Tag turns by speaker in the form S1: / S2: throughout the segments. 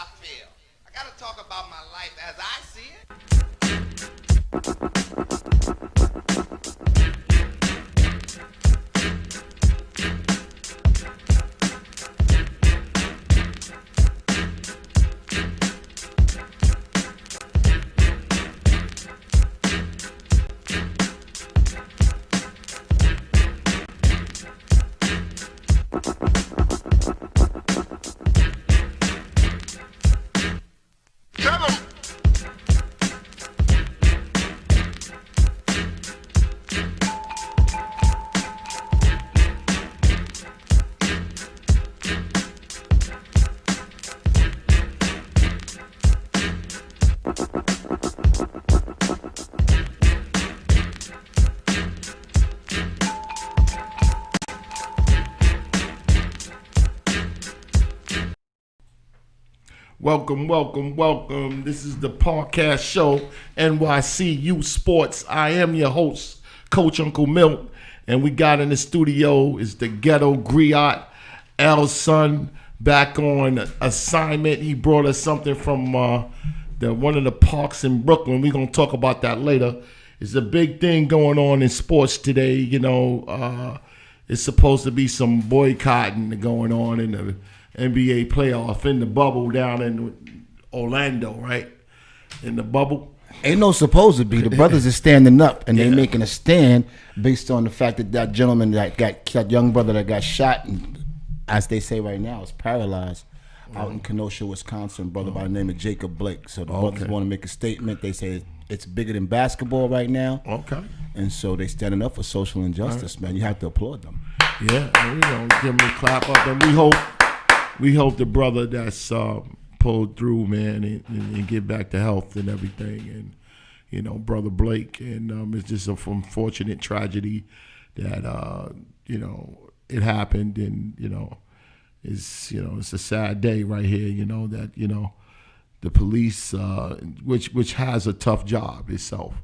S1: I feel. I gotta talk about my life as I see it.
S2: Welcome, welcome, welcome. This is the podcast show, NYC Youth Sports. I am your host, Coach Uncle Milt, and we got in the studio is the ghetto griot, Al's son, back on assignment. He brought us something from one of the parks in Brooklyn. We're going to talk about that later. It's a big thing going on in sports today. You know, it's supposed to be some boycotting going on in the NBA playoff in the bubble down in Orlando, right? In the bubble.
S3: Ain't no supposed to be. The brothers are standing up and they're making a stand based on the fact that that gentleman that young brother that got shot, and as they say right now, is paralyzed out in Kenosha, Wisconsin, brother by the name of Jacob Blake. So the brothers want to make a statement. They say it's bigger than basketball right now. Okay. And so they standing up for social injustice, man. You have to applaud them.
S2: Yeah, and we gonna give them a clap up, and we hope the brother that's pulled through, man, and get back to health and everything. And, you know, Brother Blake. And it's just a unfortunate tragedy that, you know, it happened. And, you know, it's a sad day right here, you know, that, you know, the police, which has a tough job itself.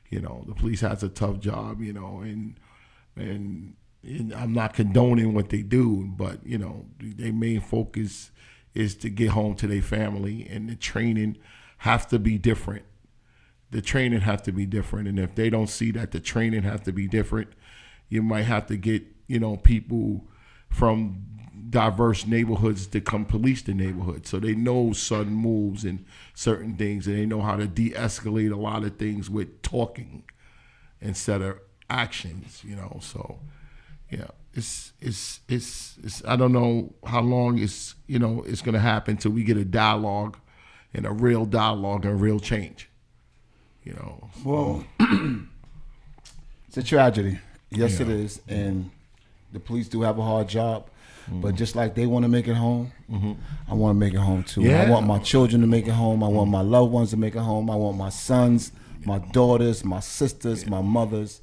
S2: You know, the police has a tough job, you know, and I'm not condoning what they do, but, you know, their main focus is to get home to their family, and the training has to be different. The training has to be different, and if they don't see that the training has to be different, you might have to get, you know, people from diverse neighborhoods to come police the neighborhood, so they know sudden moves and certain things, and they know how to de-escalate a lot of things with talking instead of actions, you know, so... Yeah, it's I don't know how long it's going to happen till we get a dialogue and a real dialogue and real change. You know.
S3: Well, it's a tragedy. Yes, it is, and the police do have a hard job. But just like they want to make it home, I want to make it home too. Yeah. I want my children to make it home. I want my loved ones to make it home. I want my sons, my daughters, my sisters, my mothers.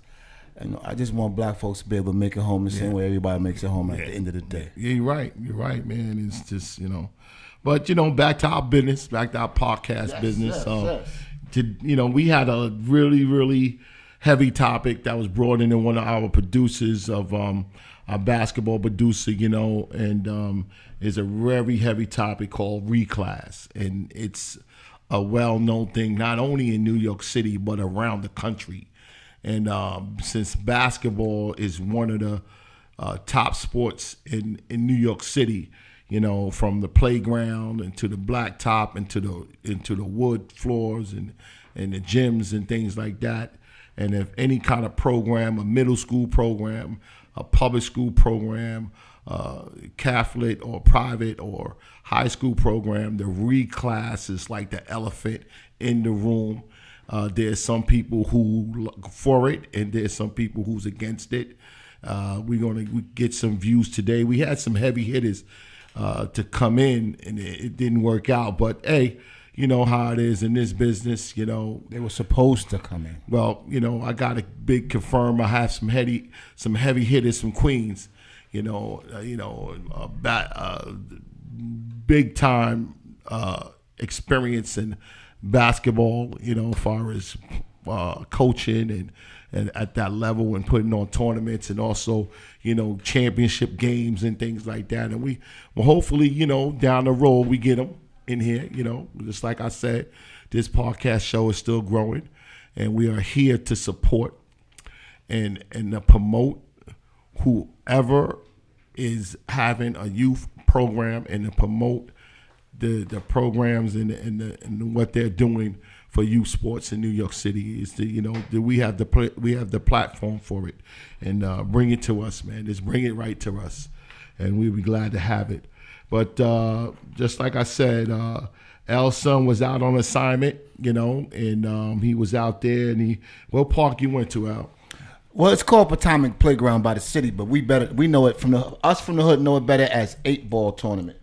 S3: And I just want black folks to be able to make it home the same way everybody makes it home at the end of the day.
S2: Yeah, you're right, man. It's just, you know. But, you know, back to our business, back to our podcast business. You know, we had a really, really heavy topic that was brought in one of our producers of our basketball producer, you know, and it's a very heavy topic called reclass. And it's a well-known thing, not only in New York City, but around the country. And since basketball is one of the top sports in New York City, you know, from the playground and to the blacktop and to the wood floors and the gyms and things like that. And if any kind of program, a middle school program, a public school program, Catholic or private or high school program, the reclass is like the elephant in the room. There's some people who for it, and there's some people who's against it. We're gonna get some views today. We had some heavy hitters to come in, and it didn't work out. But hey, you know how it is in this business. You know
S3: they were supposed to come in.
S2: Well, you know I got a big confirm. I have some heavy hitters, some queens. Big time experience in basketball, you know, as far as coaching and at that level and putting on tournaments and also, you know, championship games and things like that. And we, well, hopefully, you know, down the road we get them in here. Just like I said, this podcast show is still growing, and we are here to support and to promote whoever is having a youth program and to promote the programs and what they're doing for youth sports in New York City. Is we have the platform for it, and bring it to us, man. Just bring it right to us, and we'll be glad to have it. But just like I said, Al's son was out on assignment, and he was out there. And what park you went to, Al?
S3: Well, it's called Potomac Playground by the city, but we know it us from the hood know it better as 8-ball tournament.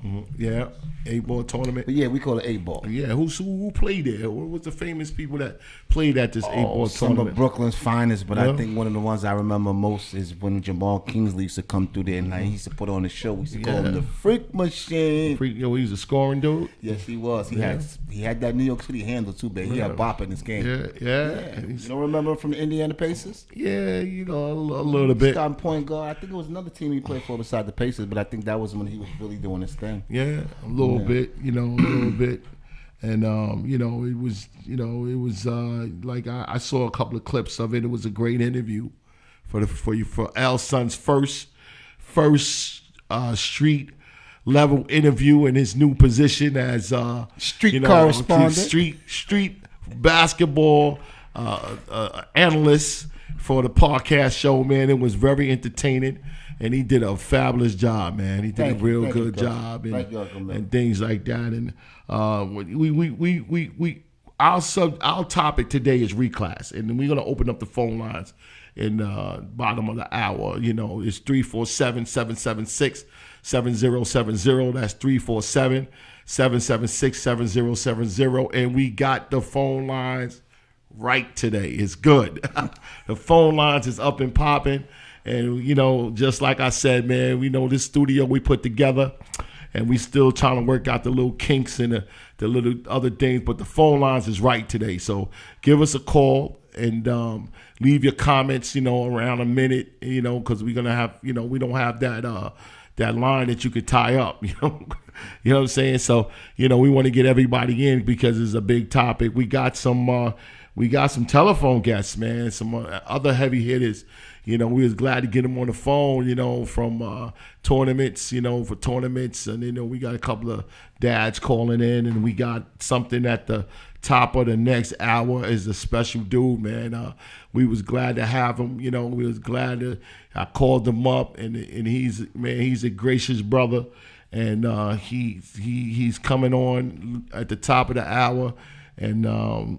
S2: Mm-hmm. Yeah, 8-ball tournament.
S3: But yeah, we call it 8-ball.
S2: Yeah, who played there? What was the famous people that played at this 8-ball tournament?
S3: Some of Brooklyn's finest, but I think one of the ones I remember most is when Jamal Kingsley used to come through there and he used to put on the show. We used to call him the Freak Machine.
S2: He was a scoring dude.
S3: Yes, he was. He had that New York City handle too, baby. He had bop in his game.
S2: Yeah.
S3: You don't remember him from the Indiana Pacers?
S2: Yeah, a little bit.
S3: Starting point guard. I think it was another team he played for beside the Pacers, but I think that was when he was really doing his thing.
S2: Yeah, a little bit, a little bit, and it was like I saw a couple of clips of it. It was a great interview for Al's son's first street level interview in his new position as
S3: street correspondent,
S2: street basketball analyst for the podcast show. Man, it was very entertaining. And he did a fabulous job, man. He did a real good job, and things like that. And our topic today is reclass, and we're gonna open up the phone lines in the bottom of the hour. It's 347-776-7070. That's 347-776-7070, and we got the phone lines right today. It's good. The phone lines is up and popping. And, just like I said, man, we know this studio we put together, and we still trying to work out the little kinks and the little other things, but the phone lines is right today. So give us a call and leave your comments, around a minute, because we're going to have, we don't have that line that you could tie up, you know what I'm saying? So, we want to get everybody in because it's a big topic. We got some telephone guests, man, some other heavy hitters. We was glad to get them on the phone, from tournaments, for tournaments. And, we got a couple of dads calling in, and we got something at the top of the next hour is a special dude, man. We was glad to have him, we was glad I called him up, and he's a gracious brother. And he's coming on at the top of the hour. And,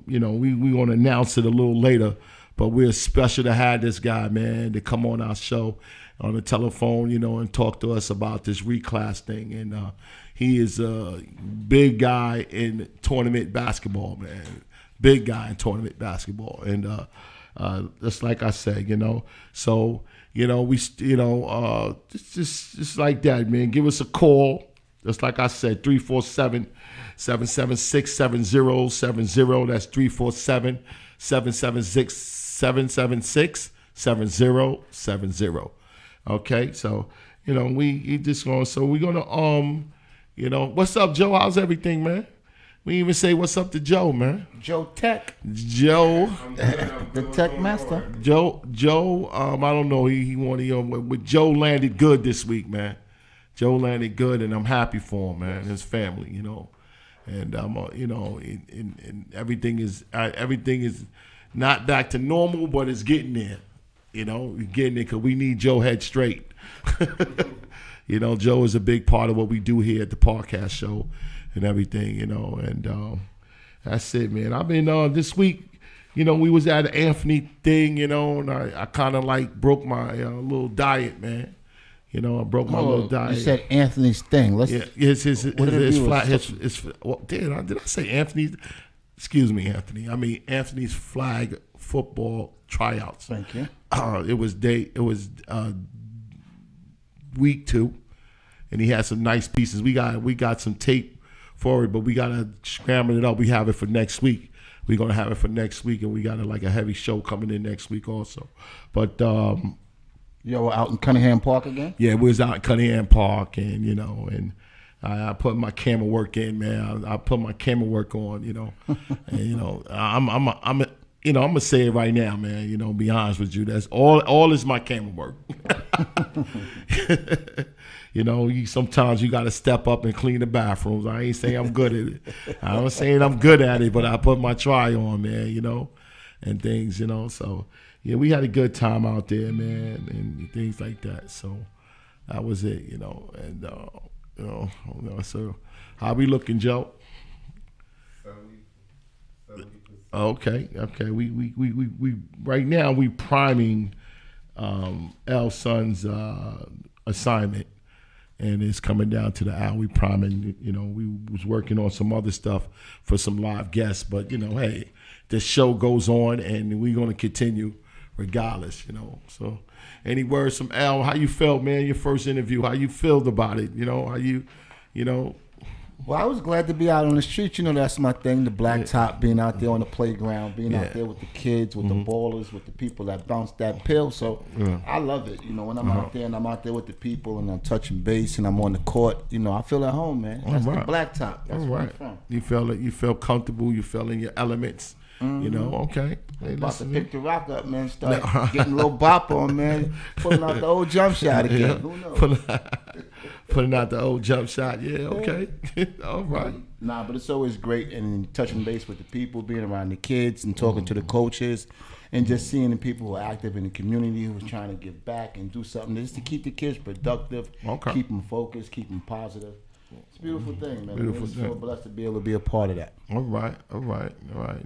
S2: we want to announce it a little later. But we're special to have this guy, man, to come on our show on the telephone, and talk to us about this reclass thing. And he is a big guy in tournament basketball, man. Big guy in tournament basketball. And just like I said, so, we, just like that, man. Give us a call. Just like I said, 347-776-7070. That's 347-776-7070. Okay, so we're gonna what's up, Joe? How's everything, man? We even say what's up to Joe, man.
S3: Joe Tech.
S2: Joe,
S3: the Tech Master.
S2: Joe. I don't know. He wanted but Joe landed good this week, man. Joe landed good, and I'm happy for him, man. His family, and and everything is not back to normal, but it's getting there. We're getting there because we need Joe head straight. Joe is a big part of what we do here at the podcast show and everything. And that's it, man. I've been this week. We was at an Anthony thing, and I kind of broke my little diet, man. I broke my little diet.
S3: You said Anthony's thing.
S2: His flag. Did I say Anthony's? Excuse me, Anthony. I mean Anthony's flag football tryouts.
S3: Thank you.
S2: It was week 2, and he had some nice pieces. We got some tape for it, but we gotta scramble it up. We have it for next week. We're gonna have it for next week, and we got a heavy show coming in next week also. But
S3: Yo, out in Cunningham Park again?
S2: Yeah, we was out in Cunningham Park, and I put my camera work in, man. I put my camera work on, you know. And, you know, I'm gonna say it right now, man. You know, be honest with you. That's all is my camera work. You know, sometimes you got to step up and clean the bathrooms. I ain't saying I'm good at it. I'm saying I'm good at it, but I put my try on, man, you know, and things, you know. So, yeah, we had a good time out there, man, and things like that. So that was it, you know. And, you know, so how we looking, Joe? 70%. Okay. We right now we priming L's son's assignment. And it's coming down to the hour. We priming, you know, we was working on some other stuff for some live guests. But, you know, hey, the show goes on and we're going to continue regardless, you know. So any words from Al? How you felt, man, your first interview? How you felt about it? You know, how you know?
S3: Well, I was glad to be out on the street. You know, that's my thing, the black top, being out there on the playground, being out there with the kids, with the ballers, with the people that bounce that pill. So I love it. You know, when I'm out there and I'm out there with the people and I'm touching base and I'm on the court, you know, I feel at home, man. That's the black top. That's where I'm from.
S2: You felt comfortable. You felt in your elements. You know, okay.
S3: Hey, about to pick the rock up, man. Start getting a little bop on, man. Pulling out the old jump shot again. Who knows?
S2: Putting out the old jump shot. Yeah, okay. All right.
S3: Nah, but it's always great and touching base with the people, being around the kids and talking to the coaches and just seeing the people who are active in the community who's trying to give back and do something just to keep the kids productive, keep them focused, keep them positive. It's a beautiful thing, man. Beautiful thing. So blessed to be able to be a part of that.
S2: All right.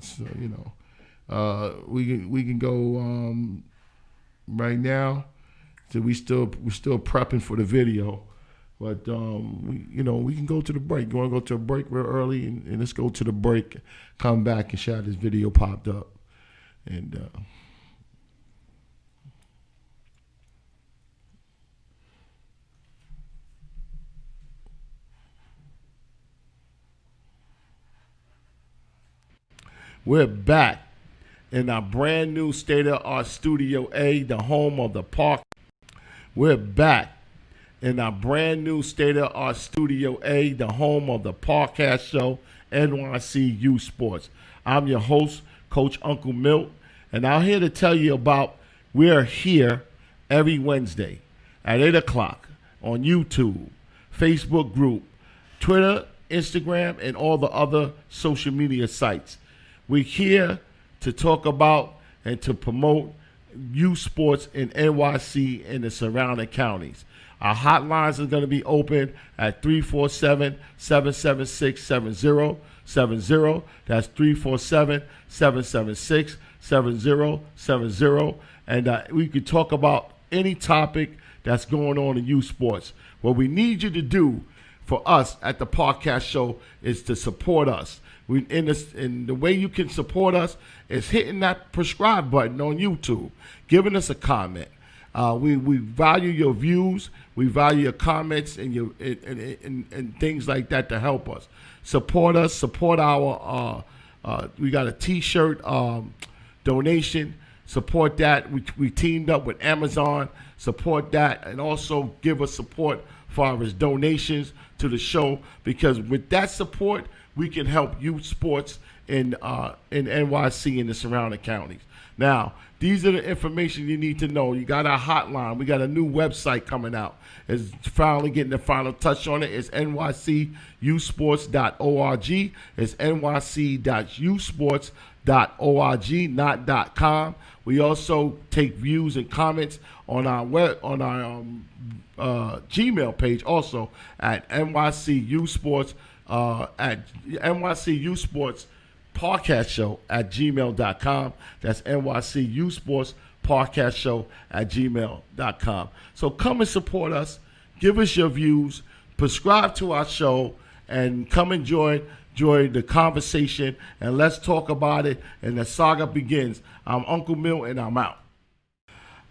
S2: So, you know, we can go right now. So we're still prepping for the video, but we can go to the break. You want to go to a break real early, and let's go to the break. Come back and shout this video popped up, and. We're back in our brand new state-of-the-art Studio A, the home of the park. We're back in our brand new state-of-the-art Studio A, the home of the podcast show, NYC Youth Sports. I'm your host, Coach Uncle Milt, and I'm here to tell you about we're here every Wednesday at 8 o'clock on YouTube, Facebook group, Twitter, Instagram, and all the other social media sites. We're here to talk about and to promote youth sports in NYC and the surrounding counties. Our hotlines are going to be open at 347-776-7070. That's 347-776-7070. And we can talk about any topic that's going on in youth sports. What we need you to do for us at the podcast show is to support us. And the way you can support us is hitting that subscribe button on YouTube, giving us a comment. We value your views, we value your comments and your and things like that to help us. Support us. Support our. We got a T-shirt donation. Support that. We teamed up with Amazon. Support that, and also give us support for our donations to the show, because with that support, we can help youth sports in NYC and the surrounding counties. Now, these are the information you need to know. You got our hotline. We got a new website coming out. It's finally getting the final touch on it. It's nycussports.org. It's nyc-usports.org, not .com. We also take views and comments on our Gmail page, also at nycusports at NYC Podcast Show at gmail.com. That's NYC Sports Podcast Show at gmail.com. So come and support us. Give us your views. Subscribe to our show and come enjoy the conversation, and let's talk about it. And the saga begins. I'm Uncle Mill, and I'm out.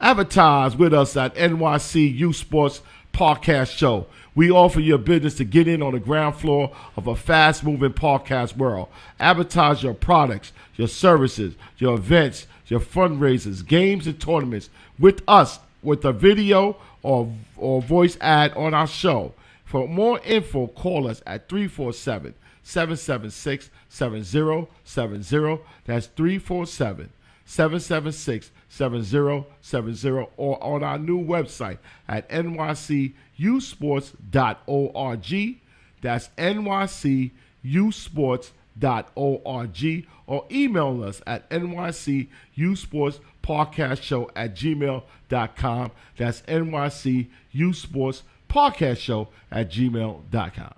S2: Advertise with us at NYC Youth Sports Podcast Show. We offer your business to get in on the ground floor of a fast-moving podcast world. Advertise your products, your services, your events, your fundraisers, games, and tournaments with us with a video or voice ad on our show. For more info, call us at 347-776-7070. That's 347-776-7070, or on our new website at nycusports.org. That's nycusports.org, or email us at nycusportspodcastshow@gmail.com. That's nycusportspodcastshow@gmail.com.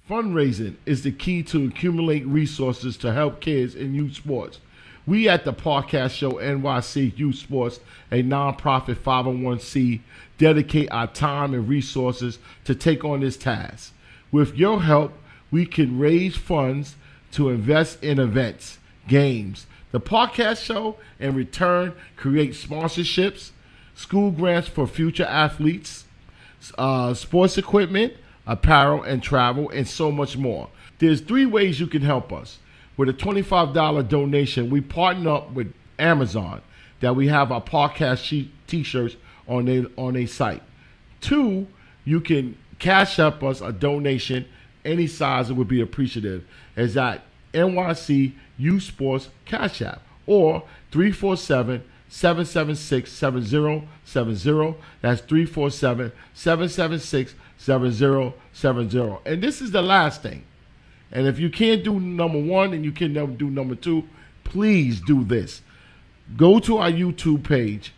S2: Fundraising is the key to accumulate resources to help kids in youth sports. We at the Podcast Show NYC Youth Sports, a nonprofit 501c, dedicate our time and resources to take on this task. With your help, we can raise funds to invest in events, games, the Podcast Show, in return create sponsorships, school grants for future athletes, sports equipment, apparel and travel, and so much more. There's 3 ways you can help us. With a $25 donation, we partner up with Amazon that we have our podcast t-shirts on their site. 2, you can cash up us a donation any size. It would be appreciative. Is at NYC Youth Sports Cash App, or 347-776-7070. That's 347-776-7070. And this is the last thing. And if you can't do number 1 and you can never do number 2, please do this. Go to our YouTube page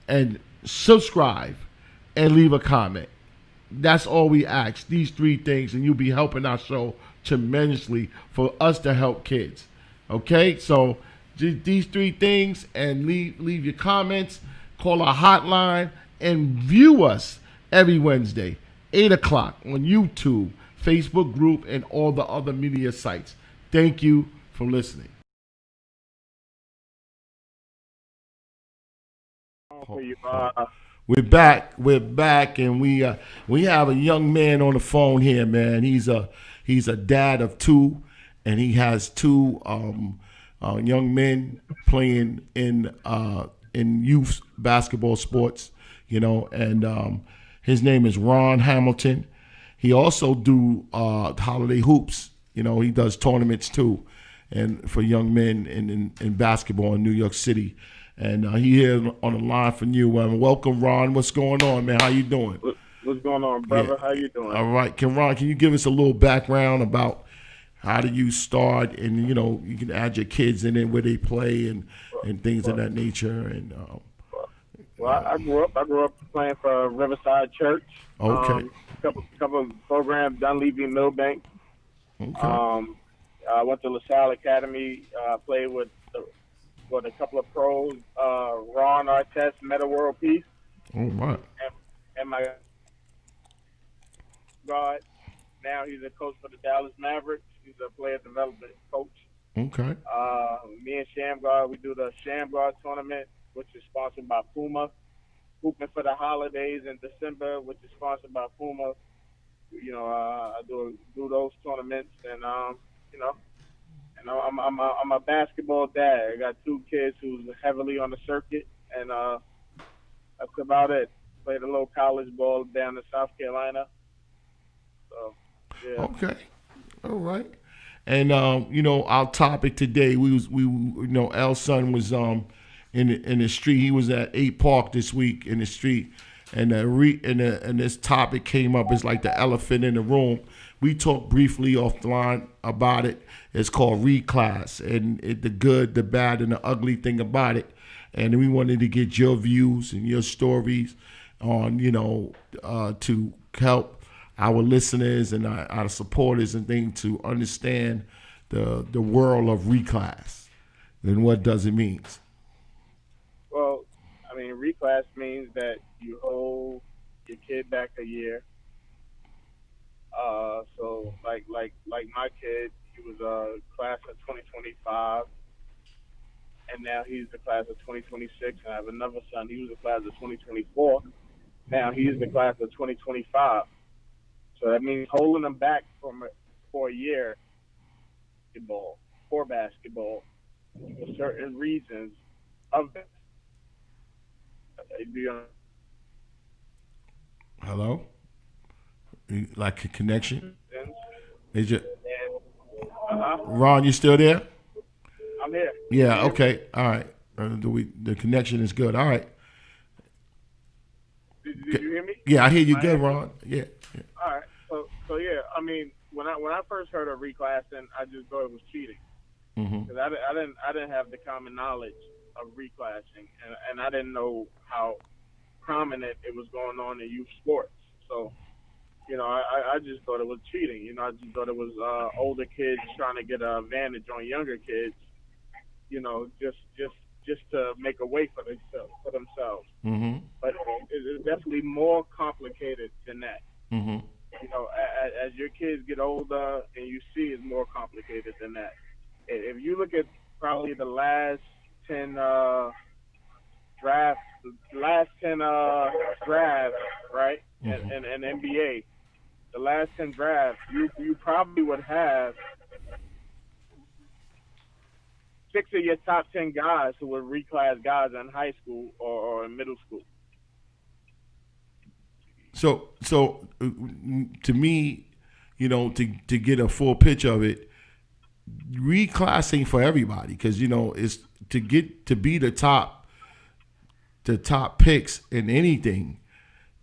S2: and subscribe and leave a comment. That's all we ask. These 3 things, and you'll be helping our show tremendously for us to help kids. Okay? So these 3 things, and leave your comments, call our hotline, and view us every Wednesday, 8 o'clock on YouTube, Facebook group, and all the other media sites. Thank you for listening. We're back, and we have a young man on the phone here, man. He's a dad of 2, and he has 2 young men playing in youth basketball sports, and his name is Ron Hamilton. He also do holiday hoops. He does tournaments too, and for young men in basketball in New York City. And he here on the line for you. Welcome, Ron. What's going on, man? How you doing?
S4: What's going on, brother?
S2: Yeah.
S4: How you doing?
S2: All right. Can you give us a little background about how do you start, and you can add your kids in it, where they play, and things of that nature. And
S4: I grew up playing for Riverside Church.
S2: Okay.
S4: Couple of programs, Dunleavy, Millbank.
S2: Okay.
S4: I went to LaSalle Academy. Played with a couple of pros. Ron Artest, Meta World Peace.
S2: Oh, right.
S4: And my God, now he's a coach for the Dallas Mavericks. He's a player development coach.
S2: Okay.
S4: Me and Shamgar, we do the Shamgar tournament, which is sponsored by Puma. Hooping for the holidays in December, which is sponsored by Puma. I do those tournaments, and I'm a basketball dad. I got 2 kids who's heavily on the circuit, and that's about it. Played a little college ball down in South Carolina. So, yeah.
S2: Okay. All right. And our topic today, Al's son was in the street. He was at 8 Park this week in the street, and this topic came up. It's like the elephant in the room. We talked briefly offline about it. It's called reclass, and the good, the bad, and the ugly thing about it. And we wanted to get your views and your stories on, to help our listeners and our supporters and things to understand the world of reclass and what does it mean.
S4: Well, reclass means that you hold your kid back a year. So like my kid, he was a class of 2025, and now he's the class of 2026. And I have another son. He was the class of 2024. Now he's the class of 2025. So that means holding them back for a year, for basketball, for certain reasons of it.
S2: Hello? Like a connection?
S4: And,
S2: Is you,
S4: uh-huh.
S2: Ron, you still there?
S4: I'm here.
S2: Yeah, okay. All right. The connection is good. All right.
S4: Did you hear me?
S2: Yeah, I hear you good, Ron. Yeah.
S4: All right. So yeah, I mean, when I first heard of reclassing, I just thought it was cheating. Because I didn't have the common knowledge of reclassing, and I didn't know how prominent it was going on in youth sports. So, I just thought it was cheating. I just thought it was older kids trying to get an advantage on younger kids. Just to make a way for themselves.
S2: Mm-hmm.
S4: But it's definitely more complicated than that.
S2: Mm-hmm.
S4: As your kids get older, and you see it's more complicated than that. If you look at probably the last 10 drafts, right, and NBA, the last 10 drafts, you probably would have 6 of your top 10 guys who were reclass guys in high school or in middle school.
S2: So to me, to get a full picture of it, reclassing for everybody, because it's to get to be the top picks in anything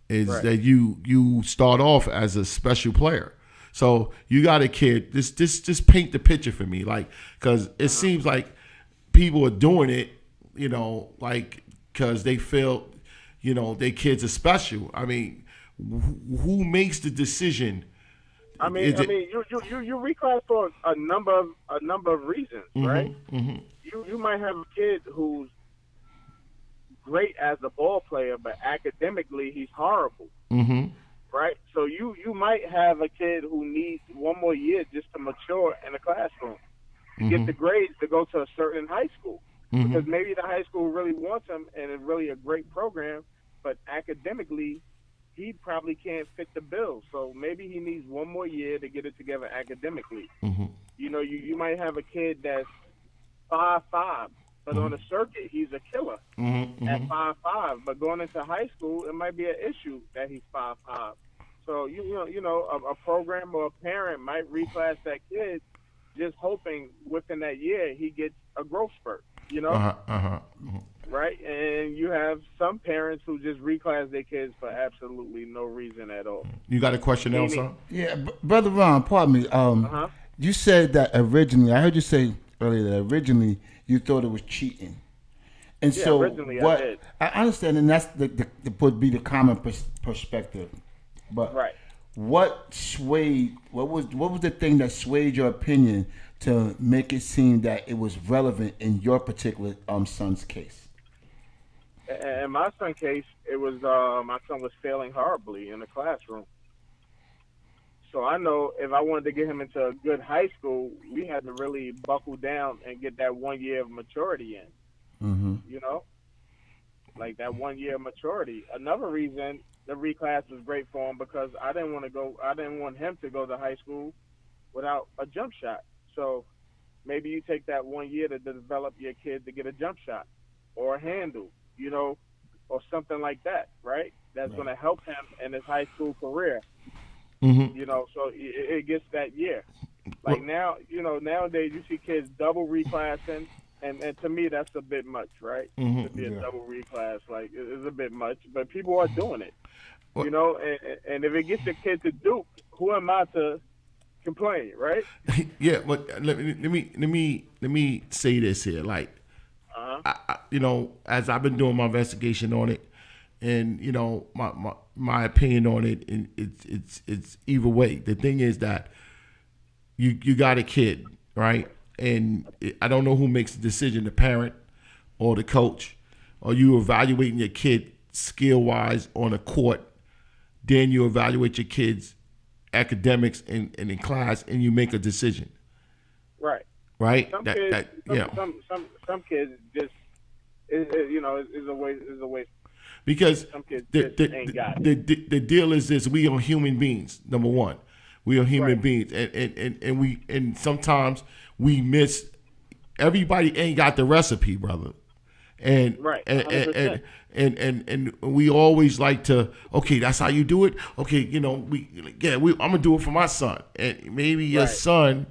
S2: is
S4: right.
S2: that you start off as a special player. So you got a kid. Just paint the picture for me, like, because it seems like people are doing it, like because they feel, their kids are special. I mean, who makes the decision?
S4: You reclass for a number of reasons, right?
S2: Mm-hmm.
S4: You might have a kid who's great as a ball player, but academically he's horrible, right? So you might have a kid who needs one more year just to mature in the classroom, to get the grades to go to a certain high school, because maybe the high school really wants him and it's really a great program, but academically he probably can't fit the bill. So maybe he needs one more year to get it together academically. You might have a kid that's 5'5", but on the circuit he's a killer at 5'5". But going into high school, it might be an issue that he's 5'5". So a program or a parent might reclass that kid, just hoping within that year he gets a growth spurt. Right? And you have some parents who just reclass their kids for absolutely no reason at all.
S2: You got a question, Elsa?
S3: Yeah, Brother Ron, pardon me. You said that originally, I heard you say earlier that originally you thought it was cheating. And so
S4: originally
S3: what,
S4: I did.
S3: I understand, and that's would be the common perspective. But
S4: right.
S3: What was the thing that swayed your opinion to make it seem that it was relevant in your particular son's case?
S4: In my son's case, it was my son was failing horribly in the classroom. So I know if I wanted to get him into a good high school, we had to really buckle down and get that 1 year of maturity in. Like that 1 year of maturity. Another reason the reclass was great for him, because I didn't want him to go to high school without a jump shot. So maybe you take that 1 year to develop your kid to get a jump shot or a handle, or something like that, right? That's going to help him in his high school career. So it gets that year. Like nowadays you see kids double reclassing, and to me that's a bit much, right? To be a double reclass, like it's a bit much, but people are doing it. And if it gets the kid to Duke, who am I to complain, right?
S2: Yeah, but let me say this here, like, as I've been doing my investigation on it, and my opinion on it, and it's either way. The thing is that you got a kid, right? And I don't know who makes the decision, the parent or the coach. Or you evaluating your kid skill-wise on a court, then you evaluate your kid's academics and in class, and you make a decision. Right?
S4: Some kids just is a waste.
S2: Because
S4: some kids ain't got it.
S2: the deal is this: we are human beings. Number one, we are human beings, and sometimes we miss. Everybody ain't got the recipe, brother. And,
S4: Right,
S2: and we always like to, okay, that's how you do it. Okay, I'm gonna do it for my son, and maybe your son,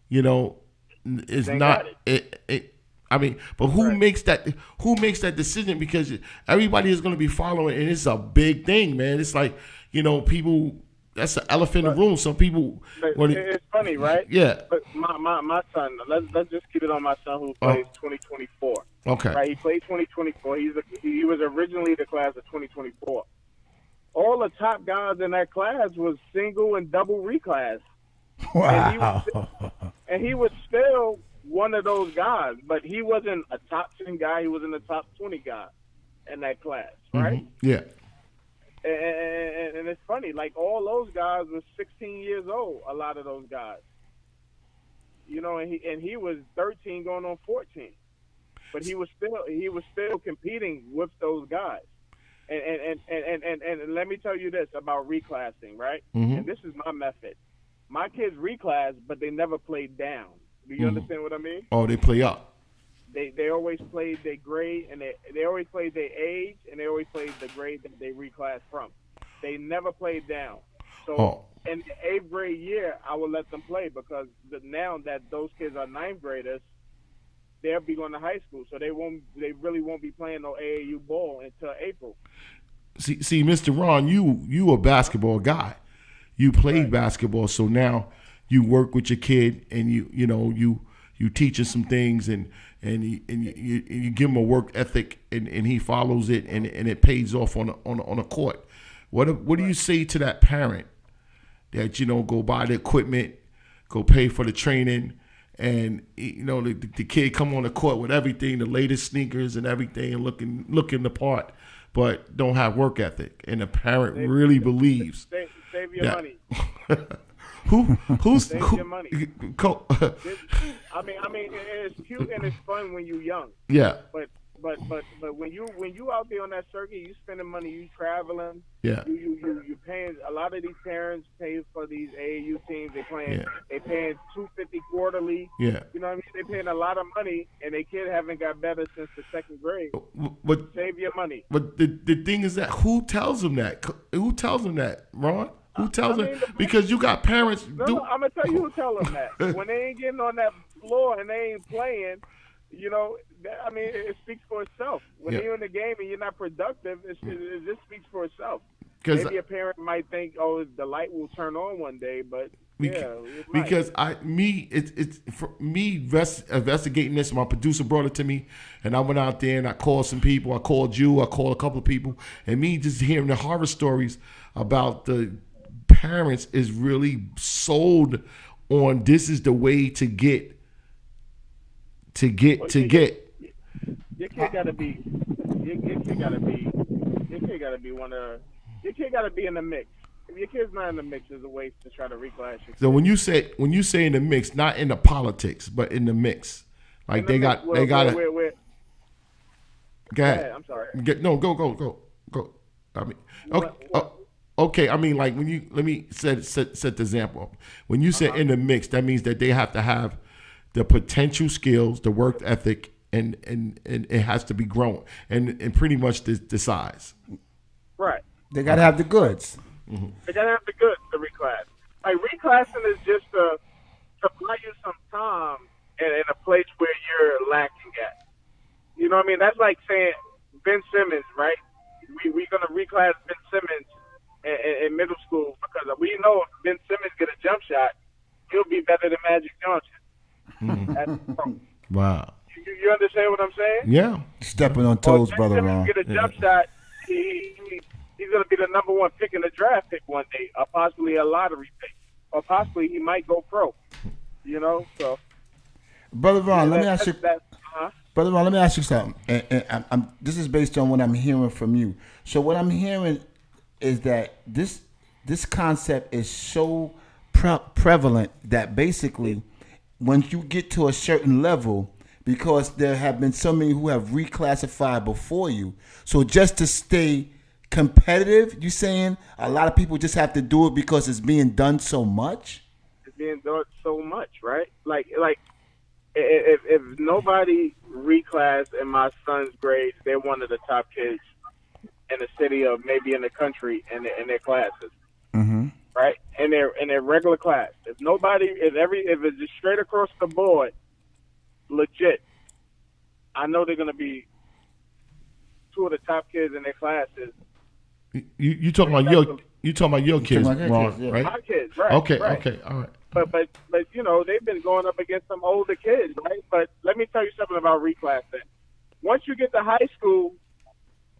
S2: is not it. I mean, but who makes that? Who makes that decision? Because everybody is going to be following, and it's a big thing, man. It's like people. That's an elephant in the room. Some people.
S4: It's funny, right?
S2: Yeah.
S4: But my son. Let's just keep it on my son who plays 2024.
S2: Okay.
S4: Right. He played 2024. He was originally the class of 2024. All the top guys in that class was single and double reclass.
S3: Wow.
S4: And he was still one of those guys, but he wasn't a top 10 guy. He wasn't a top 20 guy in that class, right?
S2: Mm-hmm. Yeah.
S4: And it's funny, like all those guys were 16 years old. A lot of those guys, and he was 13 going on 14, but he was still competing with those guys. And let me tell you this about reclassing, right?
S2: Mm-hmm.
S4: And this is my method. My kids reclass, but they never played down. Do you understand what I mean?
S2: Oh, they play up.
S4: They always played their grade, and they always played their age, and they always played the grade that they reclassed from. They never played down. So in the 8th grade year, I will let them play because now that those kids are 9th graders, they'll be going to high school, so they really won't be playing no AAU ball until April.
S2: See, Mr. Ron, you a basketball guy. You played basketball, so now you work with your kid, and you teach him some things, and you give him a work ethic, and he follows it, and it pays off on a court. What do you say to that parent that go buy the equipment, go pay for the training, and the kid come on the court with everything, the latest sneakers and everything, and looking the part, but don't have work ethic, and the parent really believes
S4: save your money.
S2: Who's
S4: save your money? I mean, it's cute and it's fun when you're young.
S2: Yeah.
S4: But when you out there on that circuit, you spending money, you traveling.
S2: Yeah.
S4: You paying. A lot of these parents pay for these AAU teams. They paying $250 quarterly.
S2: Yeah.
S4: You know what I mean? They paying a lot of money, and their kid haven't got better since the 2nd grade.
S2: But
S4: save your money.
S2: But the thing is that who tells them that? Who tells them that, Ron? Who tells them? Because you got parents.
S4: No, I'm gonna tell you who tell them that. When they ain't getting on that floor and they ain't playing, it speaks for itself. When you're in the game and you're not productive, it just speaks for itself. Maybe a parent might think, "Oh, the light will turn on one day," but
S2: because it's for me investigating this. My producer brought it to me, and I went out there and I called some people. I called you. I called a couple of people, and me just hearing the horror stories about the parents is really sold on this is the way to get. Your kid gotta be one of. Your kid gotta be in the mix. If your kid's not in the mix, there's a way to try to reclass your kid. So when you say in the mix, not in the politics, but in the mix, like Go ahead.
S4: I'm sorry.
S2: Go. I mean, okay. I mean, like let me set the example up. When you say in the mix, that means that they have to have the potential skills, the work ethic, and it has to be grown, and pretty much the size.
S4: Right.
S3: They gotta have the goods.
S2: Mm-hmm.
S4: They gotta have the goods to reclass. Like reclassing is just to buy you some time in a place where you're lacking at. You know what I mean? That's like saying Ben Simmons, right? We're gonna reclass Ben Simmons in middle school because we know if Ben Simmons get a jump shot, he'll be better than Magic Johnson.
S2: Mm-hmm. Wow.
S4: You understand what I'm saying?
S2: Yeah.
S3: Stepping on toes, brother Ron.
S4: Get a jump shot, he's going to be the number 1 pick in the draft pick one day, or possibly a lottery pick, or possibly he might go pro. So.
S3: Brother Ron, let me ask you. Brother Ron, let me ask you something. And this is based on what I'm hearing from you. So what I'm hearing is that this concept is so prevalent that basically, when you get to a certain level, because there have been so many who have reclassified before you, so just to stay competitive, you saying a lot of people just have to do it because it's being done so much?
S4: It's being done so much, right? Like if nobody reclass in my son's grades. They're one of the top kids in the city or maybe in the country in their classes.
S3: Mm-hmm.
S4: Right? In their regular class. If it's just straight across the board, legit, I know they're gonna be two of the top kids in their classes.
S2: You talking about your kids, Ron,
S3: yeah.
S2: right?
S4: My kids, right?
S2: Okay,
S4: right.
S2: okay, all right.
S4: But you know, they've been going up against some older kids, right? But let me tell you something about reclassing. Once you get to high school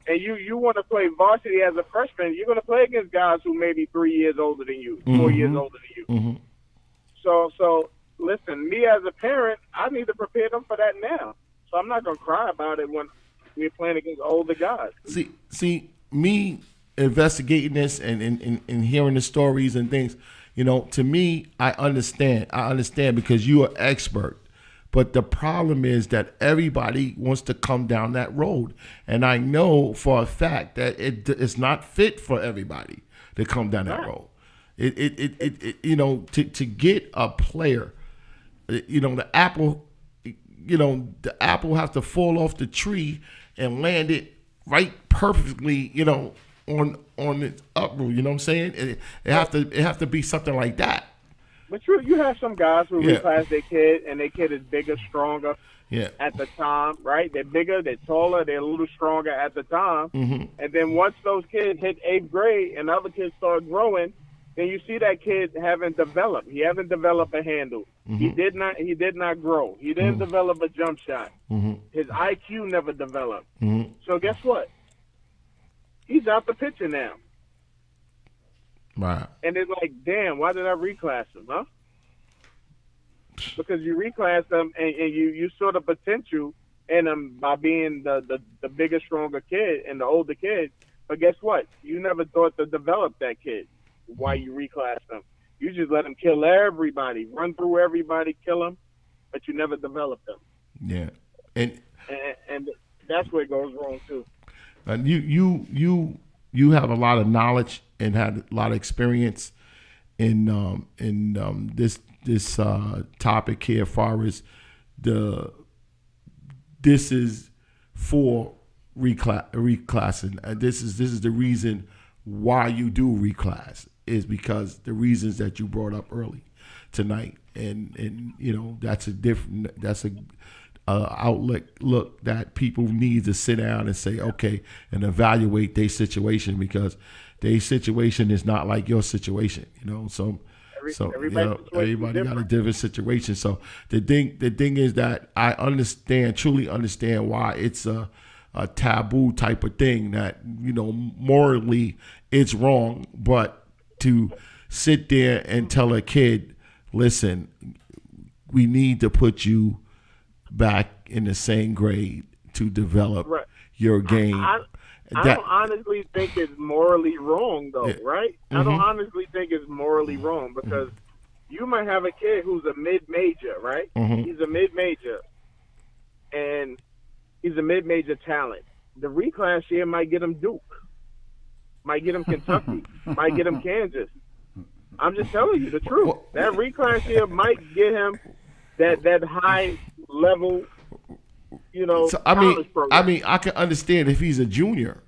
S4: and you want to play varsity as a freshman, you're going to play against guys who may be 3 years older than you, 4 years older than you.
S2: Mm-hmm.
S4: So listen, me as a parent, I need to prepare them for that now. So I'm not going to cry about it when we're playing against older guys.
S2: See, me investigating this and hearing the stories and things, you know, to me, I understand because you are expert. But the problem is that everybody wants to come down that road. And I know for a fact that it's not fit for everybody to come down that road. It you know, to get a player, you know, the apple has to fall off the tree and land it right perfectly, you know, on its uproot. You know what I'm saying? It have to be something like that.
S4: But you have some guys who reclass their kid, and their kid is bigger, stronger at the time, right? They're bigger, they're taller, they're a little stronger at the time. Mm-hmm. And then once those kids hit 8th grade and other kids start growing, then you see that kid haven't developed. He hasn't developed a handle. Mm-hmm. He did not grow. He didn't develop a jump shot. Mm-hmm. His IQ never developed. Mm-hmm. So guess what? He's out the picture now.
S2: Right.
S4: And it's like, damn, why did I reclass him, huh? Because you reclass them and you saw the potential in them by being the bigger, stronger kid and the older kid. But guess what? You never thought to develop that kid. Why you reclass them? You just let them kill everybody, run through everybody, kill them, but you never develop them.
S2: Yeah.
S4: And that's where it goes wrong too.
S2: And you have a lot of knowledge and had a lot of experience in this topic here, as far as this is for reclassing. This is the reason why you do reclass, is because the reasons that you brought up early tonight, and you know that's a outlook that people need to sit down and say, okay, and evaluate their situation, because their situation is not like your situation, you know. So everybody got a different situation. So the thing is that I truly understand why it's a taboo type of thing, that, you know, morally it's wrong, but to sit there and tell a kid, listen, we need to put you back in the same grade to develop your game.
S4: I don't honestly think it's morally wrong, though, right? Mm-hmm. I don't honestly think it's morally wrong, because you might have a kid who's a mid-major, right? Mm-hmm. He's a mid-major, and he's a mid-major talent. The reclass year might get him Duke, might get him Kentucky, might get him Kansas. I'm just telling you the truth. That reclass year might get him that high level, you know.
S2: So, I mean, I can understand if he's a junior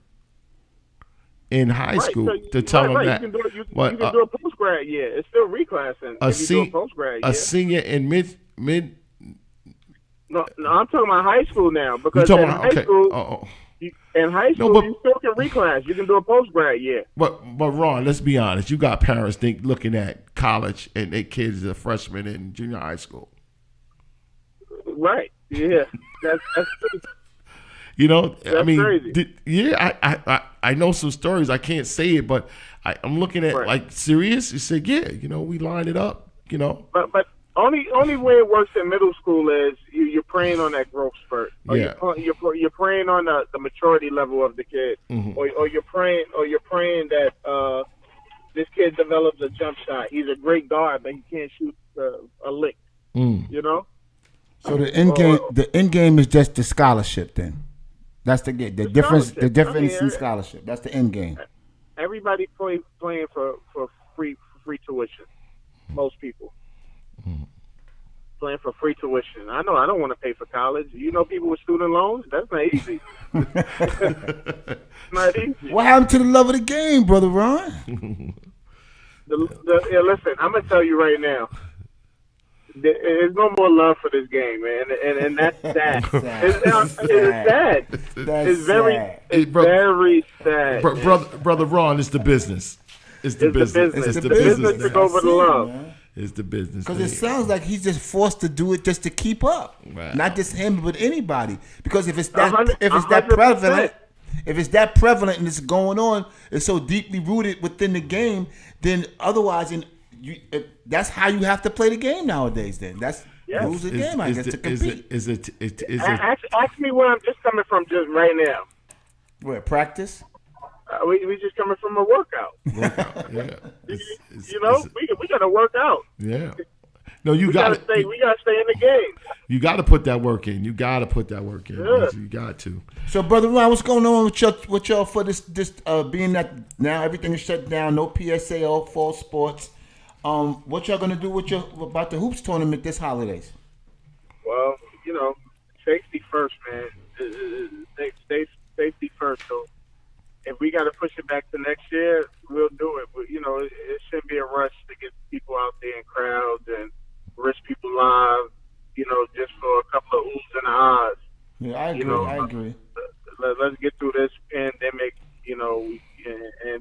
S2: in high school to tell him that.
S4: You can do a post grad year. It's still reclassing. A
S2: senior in mid.
S4: No, I'm talking about high school now, because in high school, you still can reclass. You can do a post grad year.
S2: But Ron, let's be honest. You got parents looking at college and their kids are freshmen in junior high school.
S4: Right. Yeah. That's crazy.
S2: You know,
S4: that's
S2: I mean,
S4: crazy.
S2: I know some stories. I can't say it, but I'm looking at like serious. You said, yeah, you know, we lined it up. You know,
S4: but only way it works in middle school is you're preying on that growth spurt. Or you're preying on the maturity level of the kid, mm-hmm. or you're praying that this kid develops a jump shot. He's a great guard, but he can't shoot a lick. You know.
S3: So the end game is just the scholarship. Then that's the difference. The difference in scholarship. That's the end game.
S4: Everybody playing for free tuition. Most people playing for free tuition. I know I don't want to pay for college. You know, people with student loans, that's not easy. Not easy.
S3: What happened to the love of the game, Brother Ron?
S4: Listen, I'm gonna tell you right now. There's no more love for this game, man, and that's sad. It's sad. It's very sad.
S2: Brother Ron, it's the business. It's the business.
S4: It's the business to go over the love.
S3: Man.
S2: It's the business.
S3: Because it sounds like he's just forced to do it just to keep up.
S2: Right.
S3: Not just him, but anybody. Because if it's that
S4: 100%.
S3: if it's that prevalent and it's going on, it's so deeply rooted within the game, then otherwise, that's how you have to play the game nowadays. Then that's rules the game, I guess, to compete.
S4: Ask me where I'm just coming from just right now.
S3: Where, practice?
S4: We just coming from a workout.
S2: Yeah.
S4: We got to work out.
S2: Yeah. No, we
S4: gotta stay in the game.
S2: You got to put that work in. You got to put that work in.
S4: Yeah.
S2: You got to.
S3: So, Brother Ron, what's going on with y'all for this being that now everything is shut down, no PSA or fall sports? What y'all gonna do about the hoops tournament this holidays?
S4: Well, safety first, man. Safety first. So if we got to push it back to next year, we'll do it. But, it shouldn't be a rush to get people out there in crowds and risk people lives, just for a couple of oohs and ahs.
S3: Yeah, I agree.
S4: Let's get through this pandemic, and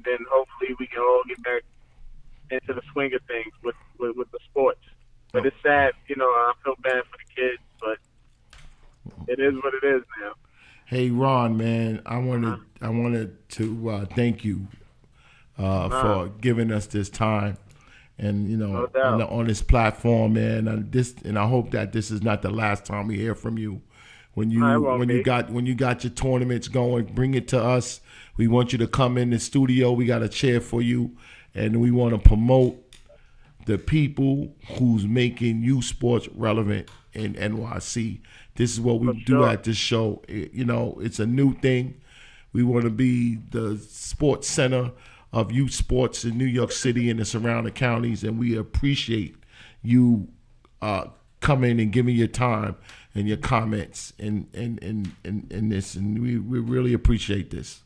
S4: then hopefully we can all get back into the swing of things with the sports. But it's sad, I feel bad for the kids, but it is what it is now.
S2: Hey Ron, man, I wanted to thank you for giving us this time, and on this platform, man. And I hope that this is not the last time we hear from you. When you got your tournaments going, bring it to us. We want you to come in the studio. We got a chair for you, and we want to promote the people who's making youth sports relevant in NYC. This is what we do at this show. It's a new thing. We want to be the sports center of youth sports in New York City and the surrounding counties, and we appreciate you coming and giving your time and your comments in this, and we really appreciate this.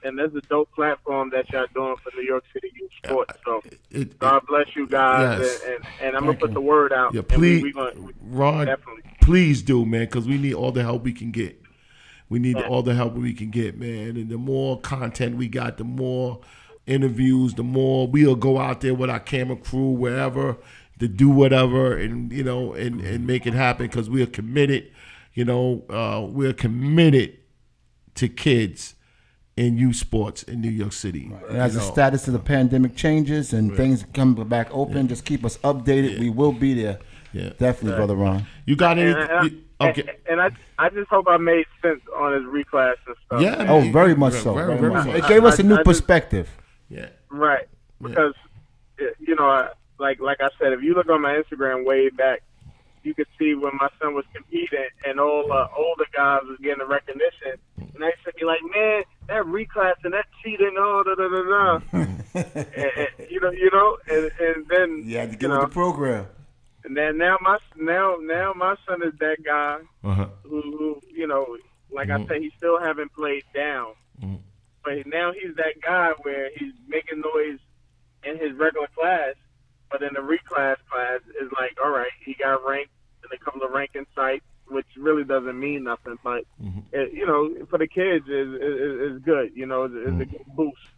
S4: And there's a dope platform that y'all doing for New York City youth sports. So God bless you guys,
S2: yes.
S4: and I'm gonna put the word out.
S2: Yeah, please, Ron,
S4: definitely.
S2: Please do, man, because we need all the help we can get. We need all the help we can get, man. And the more content we got, the more interviews, the more we'll go out there with our camera crew, wherever, to do whatever, and and make it happen, because we are committed. We're committed to kids in youth sports in New York City.
S3: Right. And as the status of the pandemic changes and things come back open, just keep us updated. We will be there. Yeah, definitely, Brother Ron.
S2: You got any? Okay.
S4: And I just hope I made sense on his reclass and stuff.
S2: Yeah.
S3: Oh, very much so. Very much. It gave us a new perspective.
S2: Yeah.
S4: Right. Because like I said, if you look on my Instagram way back, you could see when my son was competing and all the older guys was getting the recognition. And they used to be like, man, that reclass and that cheating, and then
S3: you had to get with the program.
S4: And then now my son is that guy who like I said, he still haven't played down, but now he's that guy where he's making noise in his regular class. But in the reclass class, is like, all right, he got ranked in a couple of ranking sites, which really doesn't mean nothing. But, for the kids, is good. It's a good boost.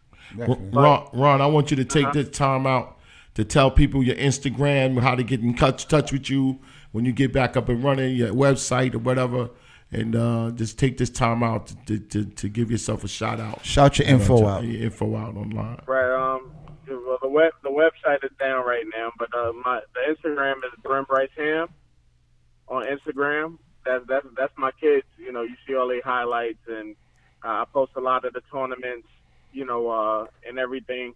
S2: Ron, I want you to take this time out to tell people your Instagram, how to get in touch with you when you get back up and running, your website or whatever. And just take this time out to give yourself a shout out.
S3: Shout your info out.
S2: Your info out online.
S4: Right. Well, the website is down right now, but the Instagram is Bryn Bryce Ham on Instagram. That's my kids. You see all their highlights, and I post a lot of the tournaments, and everything.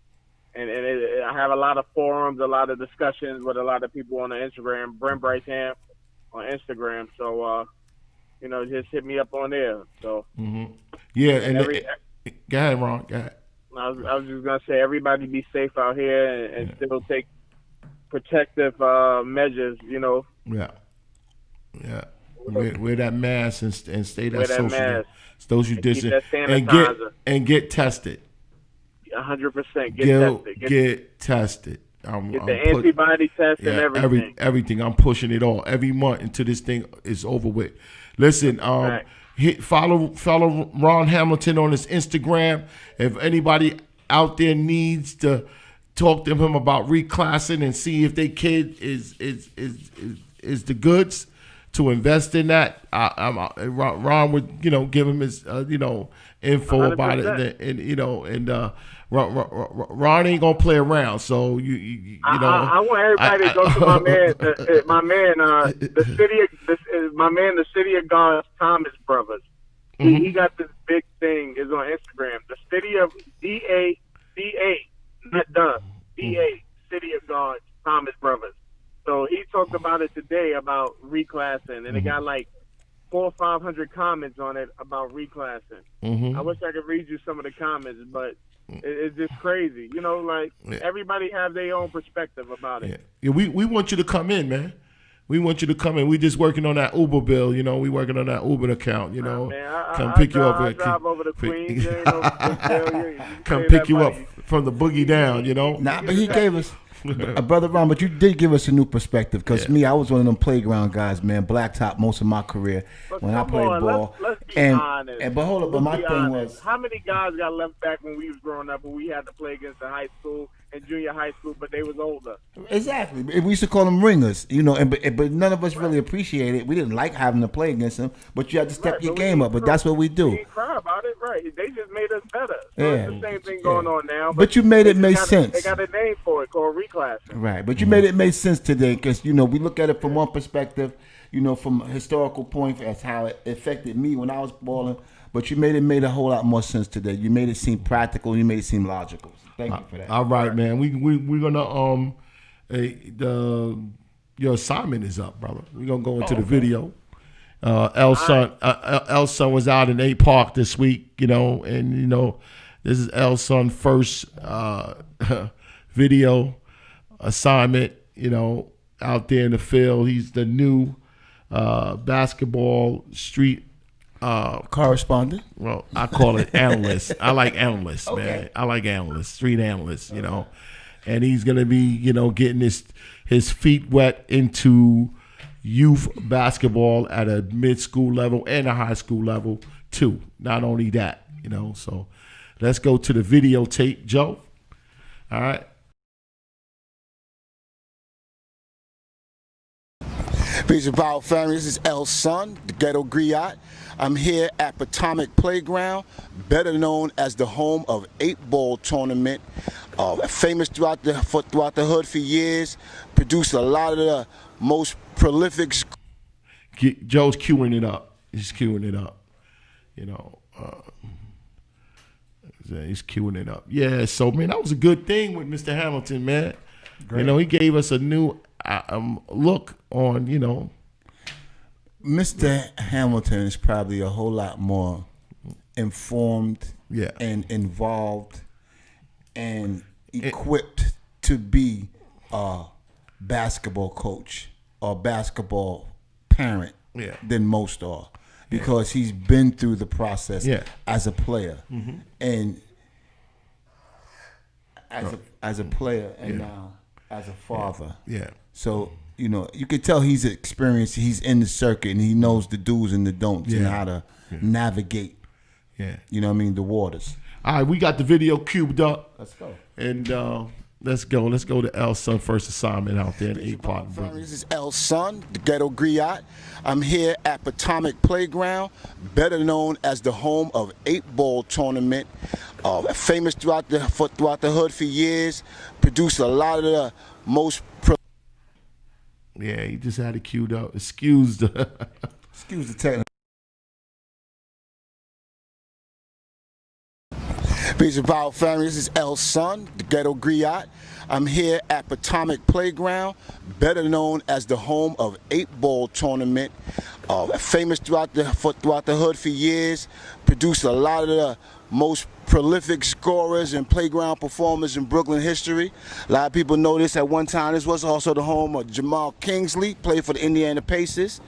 S4: And I have a lot of forums, a lot of discussions with a lot of people on the Instagram. Bryn Bryce Ham on Instagram. So just hit me up on there. So
S2: yeah, go ahead, Ron. Go ahead.
S4: I was just gonna say, everybody be safe out here and still take protective measures.
S2: Yeah. Wear that mask and stay that social distance and get tested.
S4: 100%
S2: get tested.
S4: Get the antibody test and everything.
S2: Everything. I'm pushing it all every month until this thing is over with. Listen, follow Ron Hamilton on his Instagram. If anybody out there needs to talk to him about reclassing and see if their kid is the goods to invest in that, Ron would give him his info 100%. About it, and Ron ain't gonna play around. So
S4: I want everybody to go to the City of God's Thomas Brothers. Mm-hmm. He got this big thing. Is on Instagram. The City of DA, not done. DA, City of God's Thomas Brothers. So he talked about it today about reclassing, and it got like 400 or 500 comments on it about reclassing. Mm-hmm. I wish I could read you some of the comments, but it's just crazy. Everybody have their own perspective about it.
S2: Yeah, we want you to come in, man. We want you to come in. We just working on that Uber bill, we working on that Uber account, come pick you up.
S4: I drive over to Queens.
S2: Come pick you up from the boogie down,
S3: Nah, but he gave us, Brother Ron, but you did give us a new perspective, because me, I was one of them playground guys, man, blacktop most of my career when I played ball.
S4: Let's be honest.
S3: But hold up, but my thing was,
S4: how many guys got left back when we was growing up and we had to play against the high school and junior high school, but they was older?
S3: Exactly. We used to call them ringers, but none of us really appreciated it. We didn't like having to play against them, but you had to step your game up, but that's what we do.
S4: We didn't cry about it, right? They just made us better. So it's the same thing going on now.
S3: But you made it make sense.
S4: They got a name for it called reclassing.
S3: Right, but you made it make sense today, because, we look at it from one perspective, from a historical point as how it affected me when I was balling, but you made a whole lot more sense today. You made it seem practical. You made it seem logical. So thank you for that.
S2: All right, man. We're gonna your assignment is up, brother. We're gonna go into the video. Elson was out in A Park this week, and this is Elson's first video assignment, out there in the field. He's the new basketball street
S3: correspondent.
S2: Well, I call it analyst. I like analysts, okay. Man. I like analysts, street analysts, And he's gonna be, getting his feet wet into youth basketball at a mid-school level and a high school level too. Not only that, So let's go to the videotape, Joe. All right.
S5: Peace and power, family. This is El Son, the Ghetto Griot. I'm here at Potomac Playground, better known as the home of 8-ball tournament. Famous throughout the hood for years. Produced a lot of the most prolific.
S2: Joe's queuing it up. He's queuing it up. He's queuing it up. Yeah. So man, that was a good thing with Mr. Hamilton, man. Great. He gave us a new look on,
S3: Mr. Hamilton is probably a whole lot more informed and involved and equipped to be a basketball coach or basketball parent than most are, because he's been through the process as a player and as a player and now as a father.
S2: Yeah.
S3: So, you could tell he's experienced. He's in the circuit and he knows the do's and the don'ts and how to navigate.
S2: Yeah.
S3: The waters.
S2: All right, we got the video cubed up.
S3: Let's go.
S2: And let's go. Let's go to El Son first assignment out there in A Park.
S5: This is El Son, the Ghetto Griot. I'm here at Potomac Playground, better known as the home of 8-ball tournament. Famous throughout the hood for years. Produced a lot of the most.
S2: Yeah, he just had it queued up. Excuse the
S3: technical.
S5: Peace and power, family. This is El Son, the Ghetto Griot. I'm here at Potomac Playground, better known as the home of 8-ball tournament. Famous throughout the hood for years. Produced a lot of the most prolific scorers and playground performers in Brooklyn history. A lot of people know this. At one time, this was also the home of Jamal Kingsley, played for the Indiana Pacers.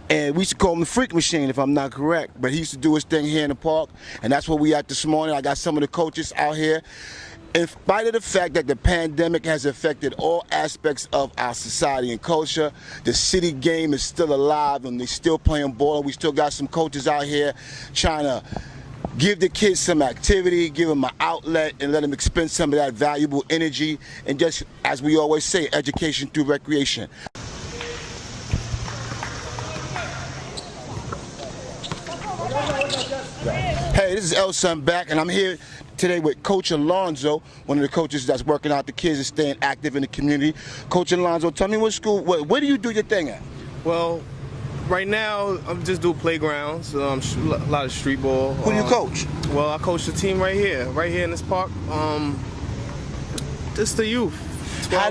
S5: And we used to call him the Freak Machine, if I'm not correct. But he used to do his thing here in the park, and that's where we at this morning. I got some of the coaches out here. In spite of the fact that the pandemic has affected all aspects of our society and culture, the city game is still alive and they're still playing ball. We still got some coaches out here trying to give the kids some activity, give them an outlet, and let them expend some of that valuable energy. And just, as we always say, education through recreation. Hey, this is El-Son back, and I'm here today with Coach Alonzo, one of the coaches that's working out the kids and staying active in the community. Coach Alonzo, tell me what school, where do you do your thing at?
S6: Well, right now I'm just doing playgrounds, a lot of street ball.
S5: Who do you coach?
S6: Well, I coach the team right here in this park. Just the youth.
S5: How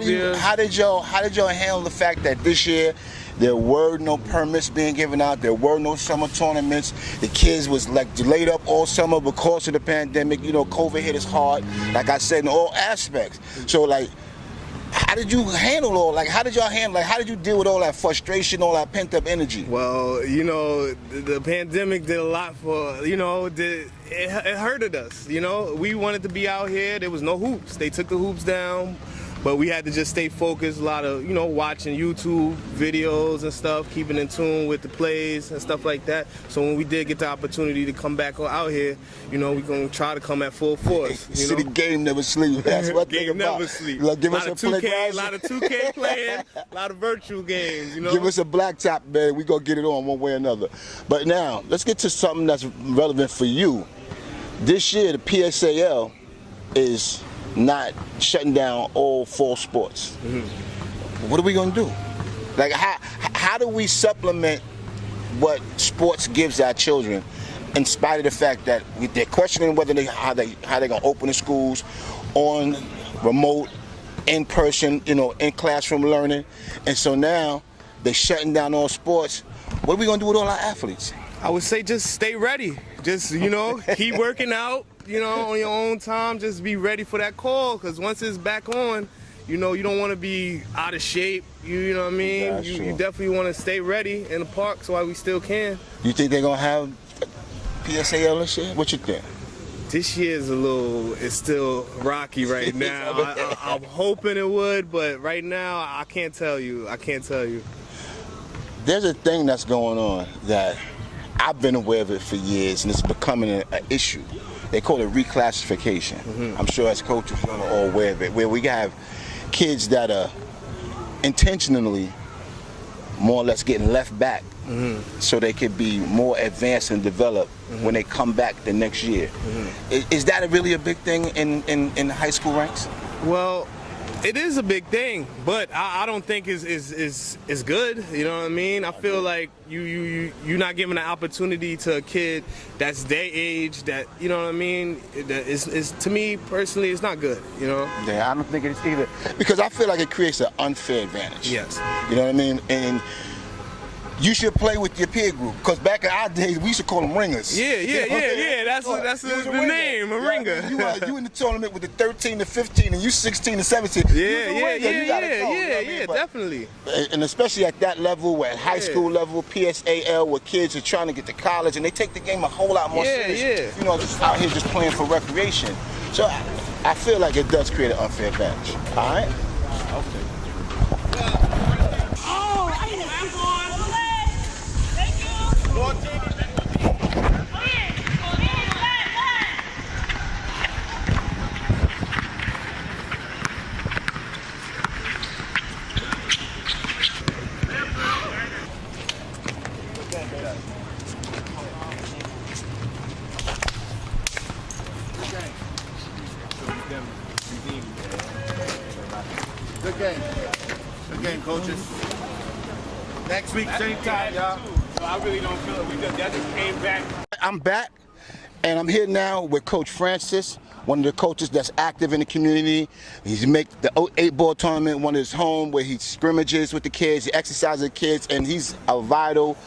S5: did y'all handle the fact that this year there were no permits being given out, there were no summer tournaments, the kids was like laid up all summer because of the pandemic? You know, COVID hit us hard, like I said, in all aspects. So like, how did you handle all, like how did y'all handle, like how did you deal with all that frustration, all that pent up energy?
S6: Well, you know, the pandemic did a lot for, you know, it hurted us, you know. We wanted to be out here, there was no hoops, they took the hoops down. But we had to just stay focused, a lot of, you know, watching YouTube videos and stuff, keeping in tune with the plays and stuff like that. So when we did get the opportunity to come back out here, you know, we're going to try to come at full force. You
S5: See,
S6: know?
S5: the game never sleeps. That's what
S6: game never sleeps.
S5: Like, give
S6: a
S5: us
S6: lot of 2K, a lot of 2K playing, a lot of virtual games, you know.
S5: Give us a blacktop, man. We going to get it on one way or another. But now, let's get to something that's relevant for you. This year, the PSAL is not shutting down all fall sports. Mm-hmm. What are we gonna do? Like, how do we supplement what sports gives our children, in spite of the fact that they're questioning whether how they gonna open the schools on remote, in person, you know, in classroom learning, and so now they're shutting down all sports. What are we gonna do with all our athletes?
S6: I would say just stay ready. Just, you know, keep working out, you know, on your own time. Just be ready for that call, because once it's back on, you know, you don't want to be out of shape. You know what I mean? You definitely want to stay ready in the park so while we still can.
S5: You think they're going to have PSAL this year? What you think?
S6: This year's it's still rocky right now. I'm hoping it would, but right now I can't tell you.
S5: There's a thing that's going on that I've been aware of it for years, and it's becoming an issue. They call it reclassification. Mm-hmm. I'm sure as coaches you're all aware of it, where we have kids that are intentionally more or less getting left back, mm-hmm. so they could be more advanced and developed, mm-hmm. when they come back the next year. Mm-hmm. Is that really a big thing in high school ranks?
S6: Well, it is a big thing, but I don't think it's good. You know what I mean? I feel like you're not giving an opportunity to a kid that's their age, that, you know what I mean? It's to me personally, it's not good. You know?
S5: Yeah, I don't think it's either, because I feel like it creates an unfair advantage.
S6: Yes.
S5: You know what I mean? And you should play with your peer group, because back in our days we used to call them ringers.
S6: Yeah. That's the name, a ringer.
S5: You in the tournament with the 13 to 15, and you 16 to 17.
S6: Yeah, definitely.
S5: And especially at that level, at high school level, PSAL, where kids are trying to get to college, and they take the game a whole lot more serious.
S6: Yeah.
S5: You know, just out here just playing for recreation. So I feel like it does create an unfair advantage. All right. Okay.
S1: Good game, coaches. Next week, same time, y'all.
S6: So I really don't feel it. That just came back.
S5: I'm back, and I'm here now with Coach Francis, one of the coaches that's active in the community. He's make the 8-ball tournament one of his home, where he scrimmages with the kids, he exercises the kids, and he's a vital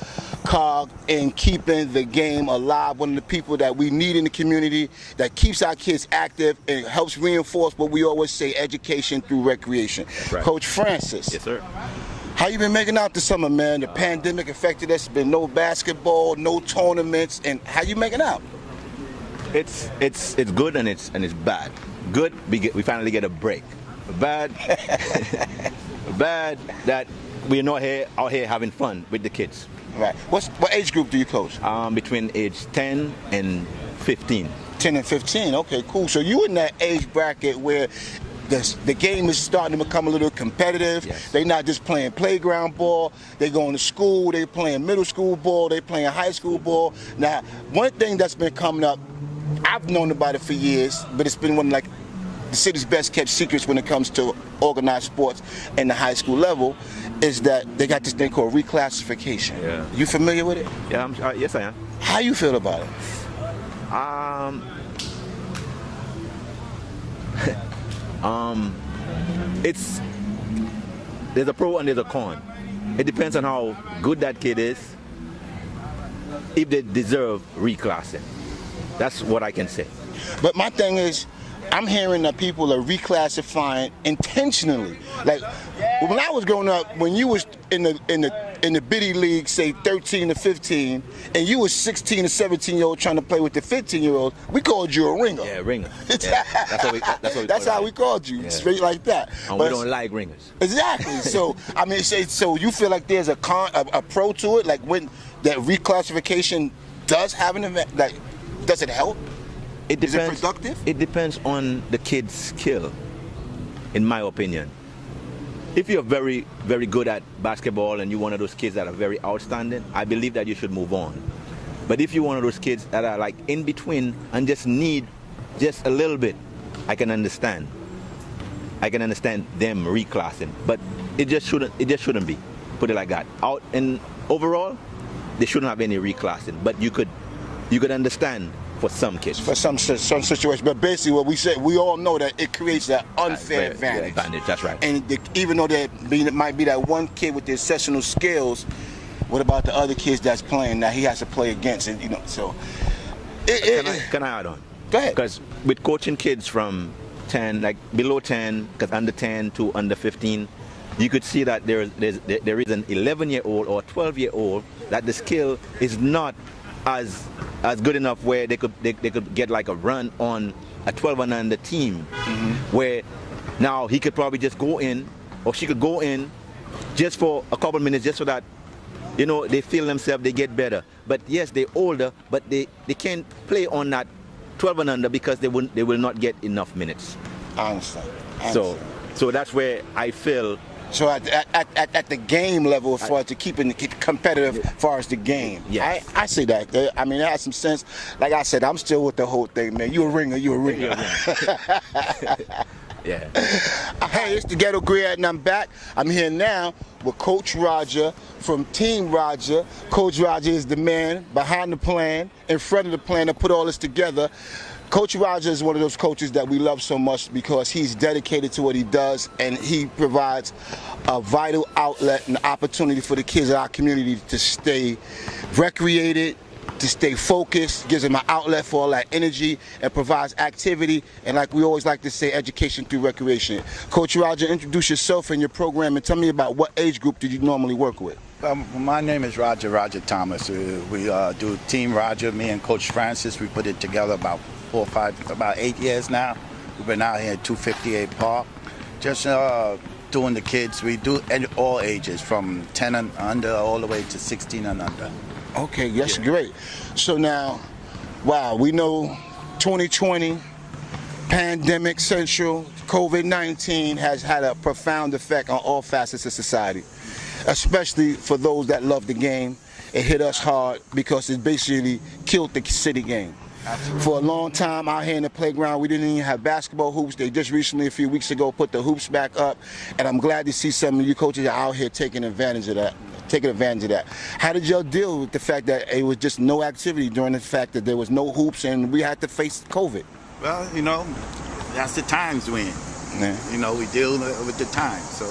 S5: cog in keeping the game alive. One of the people that we need in the community that keeps our kids active and helps reinforce what we always say, education through recreation.
S7: Right.
S5: Coach Francis.
S7: Yes, sir.
S5: How you been making out this summer, man? The pandemic affected us. Been no basketball, no tournaments, and how you making out?
S7: It's good and it's bad. Good, we finally get a break. Bad, bad that we're not out here having fun with the kids.
S5: Right. What age group do you coach?
S7: Between age 10 and 15.
S5: 10 and 15. Okay, cool. So you in that age bracket where the game is starting to become a little competitive.
S7: Yes.
S5: They're not just playing playground ball. They going to school. They playing middle school ball. They playing high school ball. Now, one thing that's been coming up, I've known about it for years, but it's been one of the city's best kept secrets when it comes to organized sports in the high school level, is that they got this thing called reclassification.
S7: Yeah.
S5: You familiar with it?
S7: Yeah, yes I am.
S5: How you feel about it?
S7: There's a pro and there's a con. It depends on how good that kid is, if they deserve reclassing. That's what I can say.
S5: But my thing is, I'm hearing that people are reclassifying intentionally. Like when I was growing up, when you was in the biddy league, say 13 to 15, and you was 16 to 17-year-old trying to play with the 15-year-old, we called you a ringer.
S7: Yeah, ringer. Yeah.
S5: That's how we called you, straight like that.
S7: And we don't like ringers.
S5: Exactly. So I mean, so you feel like there's a pro to it, like when that reclassification does have an event, like does it help?
S7: It depends.
S5: Is it productive?
S7: It depends on the kid's skill, in my opinion. If you're very, very good at basketball and you're one of those kids that are very outstanding, I believe that you should move on. But if you're one of those kids that are like in between and just need just a little bit, I can understand. I can understand them reclassing, but it just shouldn't be. Put it like that. Out and overall, there shouldn't have any reclassing. But you could understand for some kids.
S5: For some situations, but basically what we said, we all know that it creates that unfair advantage.
S7: That's right.
S5: And even though it might be that one kid with the exceptional skills, what about the other kids that's playing that he has to play against? And so.
S7: Can I add on?
S5: Go ahead.
S7: Because with coaching kids from 10, like below 10, because under 10 to under 15, you could see that there is an 11-year-old or 12-year-old that the skill is not as good enough where they could get like a run on a 12 and under team, where now he could probably just go in, or she could go in just for a couple minutes, just so that they feel themselves, they get better. But yes, they're older, but they can't play on that 12 and under because they will not get enough minutes.
S5: I understand.
S7: So that's where I feel.
S5: So at the game level, as far as to keeping it competitive, as far as the game,
S7: yes.
S5: I see that. I mean, it has some sense. Like I said, I'm still with the whole thing, man. You a ringer.
S7: Yeah.
S5: Hey, it's the Ghetto Griot, and I'm back. I'm here now with Coach Roger from Team Roger. Coach Roger is the man behind the plan, in front of the plan to put all this together. Coach Roger is one of those coaches that we love so much because he's dedicated to what he does, and he provides a vital outlet and opportunity for the kids of our community to stay recreated, to stay focused, gives them an outlet for all that energy, and provides activity, and like we always like to say, education through recreation. Coach Roger, introduce yourself and your program and tell me about what age group do you normally work with?
S8: My name is Roger Thomas. We do Team Roger, me and Coach Francis. We put it together about 8 years now. We've been out here at 258 Park, just doing the kids. We do all ages, from 10 and under all the way to 16 and under.
S5: Okay, that's great. So now, wow, we know 2020, pandemic central, COVID-19 has had a profound effect on all facets of society, especially for those that love the game. It hit us hard because it basically killed the city game. For a long time out here in the playground, we didn't even have basketball hoops. They just recently, a few weeks ago, put the hoops back up, and I'm glad to see some of you coaches are out here taking advantage of that. How did y'all deal with the fact that it was just no activity during the fact that there was no hoops and we had to face COVID?
S8: Well, that's the times we're in.
S5: Yeah.
S8: We deal with the times, so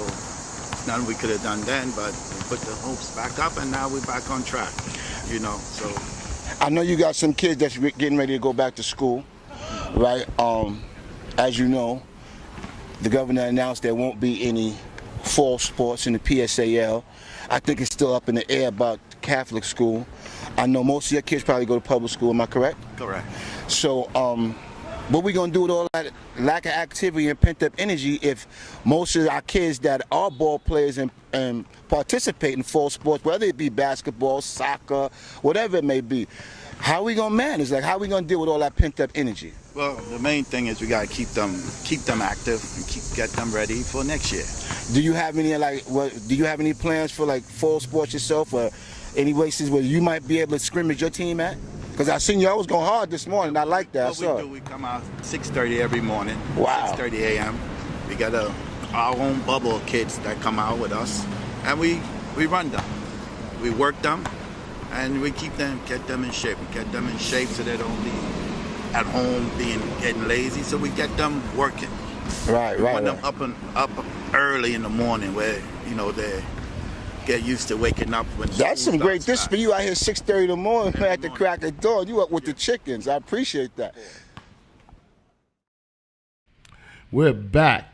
S8: nothing we could have done then, but we put the hoops back up and now we're back on track. you know. So
S5: I know you got some kids that's getting ready to go back to school, right? As you know, the governor announced there won't be any fall sports in the PSAL. I think it's still up in the air about Catholic school. I know most of your kids probably go to public school, am I correct?
S8: correct.
S5: So, what we gonna do with all that lack of activity and pent-up energy if most of our kids that are ball players and participate in fall sports, whether it be basketball, soccer, whatever it may be, how we gonna manage? Like, how we gonna deal with all that pent-up energy?
S8: Well, the main thing is we gotta keep them active and get them ready for next year.
S5: Do you have any do you have any plans for like fall sports yourself, or any races where you might be able to scrimmage your team at? Because I seen you always going hard this morning. I like that.
S8: What we come out 6:30 every morning.
S5: Wow.
S8: 6:30 a.m. We got our own bubble of kids that come out with us, and we run them. We work them, and we get them in shape. We get them in shape so they don't be at home getting lazy. So we get them working.
S5: Right.
S8: We want them up early in the morning where they get used to waking up when.
S5: That's some great dish for you out here 6:30 in the morning at the crack of dawn. You up with the chickens. I appreciate that.
S2: We're back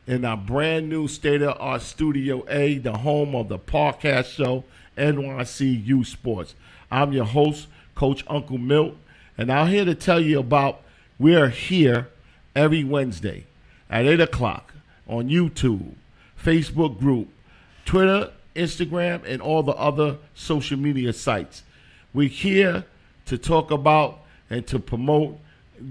S2: in our brand new state-of-the-art Studio A, the home of the podcast show, NYC Youth Sports. I'm your host, Coach Uncle Milt, and I'm here to tell you about we're here every Wednesday at 8 o'clock on YouTube, Facebook group, Twitter, Instagram, and all the other social media sites. We're here to talk about and to promote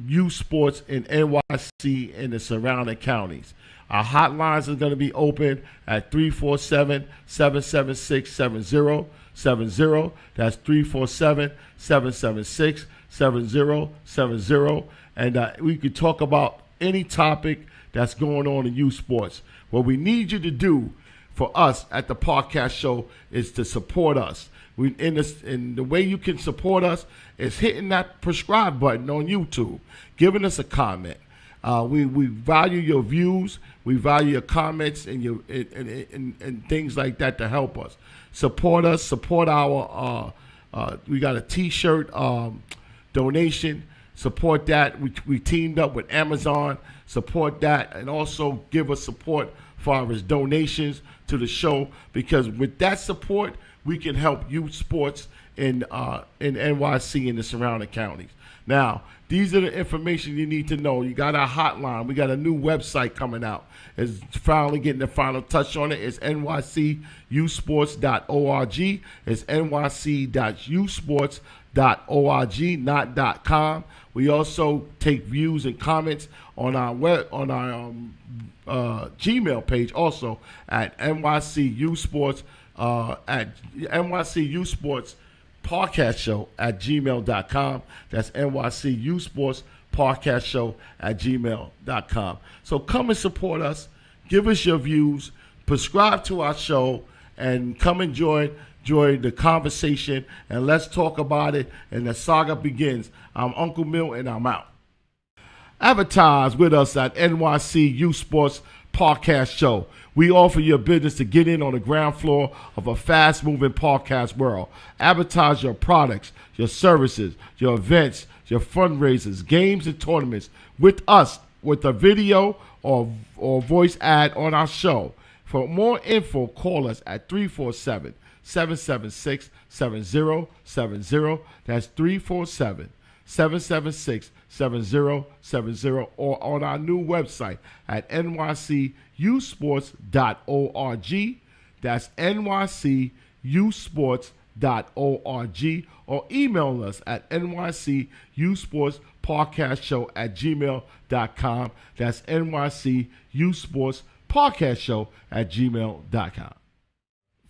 S2: youth sports in NYC and the surrounding counties. Our hotlines are going to be open at 347-776-7070. That's 347-776-7070. And we could talk about any topic that's going on in youth sports. What we need you to do for us at the podcast show is to support us. And the way you can support us is hitting that subscribe button on YouTube, giving us a comment. We value your views, we value your comments and your and things like that to help us. Support us, support our. We got a T-shirt donation. Support that. We teamed up with Amazon. Support that, and also give us support for our donations to the show, because with that support, we can help youth sports in NYC and the surrounding counties. Now, these are the information you need to know. You got our hotline. We got a new website coming out. It's finally getting the final touch on it. It's nycussports.org. It's nyc.usports.org, not .com. We also take views and comments on our Gmail page, also at nycusports at nycusports podcast show at gmail.com. That's NYC Sports Podcast Show at gmail.com. So come and support us. Give us your views. Subscribe to our show and come enjoy the conversation, and let's talk about it, and the saga begins. I'm Uncle Mill, and I'm out. Advertise with us at NYC Youth Sports Podcast Show. We offer your business to get in on the ground floor of a fast-moving podcast world. Advertise your products, your services, your events, your fundraisers, games, and tournaments with us with a video or voice ad on our show. For more info, call us at 347-776-7070. That's 347-776-7070, or on our new website at nycussports.org. That's nycussports.org, or email us at nycussportspodcastshow@gmail.com. That's nycussportspodcastshow@gmail.com.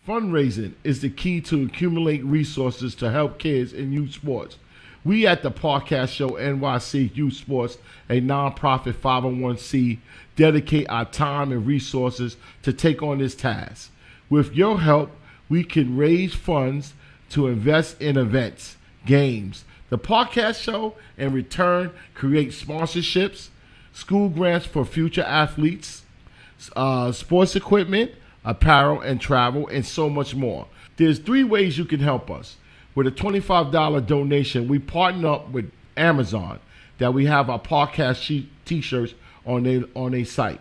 S2: Fundraising is the key to accumulate resources to help kids in youth sports. We at the Podcast Show NYC Youth Sports, a nonprofit 501c, dedicate our time and resources to take on this task. With your help, we can raise funds to invest in events, games. The Podcast Show, in return, creates sponsorships, school grants for future athletes, sports equipment, apparel and travel, and so much more. There's 3 ways you can help us. with a $25 donation, we partner up with Amazon that we have our podcast t-shirts on their site.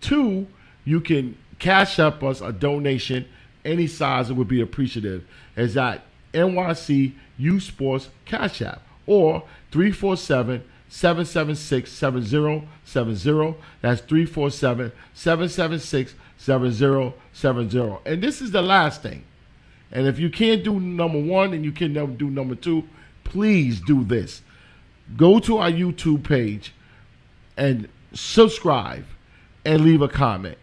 S2: 2, you can cash up us a donation any size. It would be appreciative. Is at NYC U Sports Cash App or 347-776-7070. That's 347-776-7070. And this is the last thing. And if you can't do number 1 and you can never do number 2, please do this. Go to our YouTube page and subscribe and leave a comment.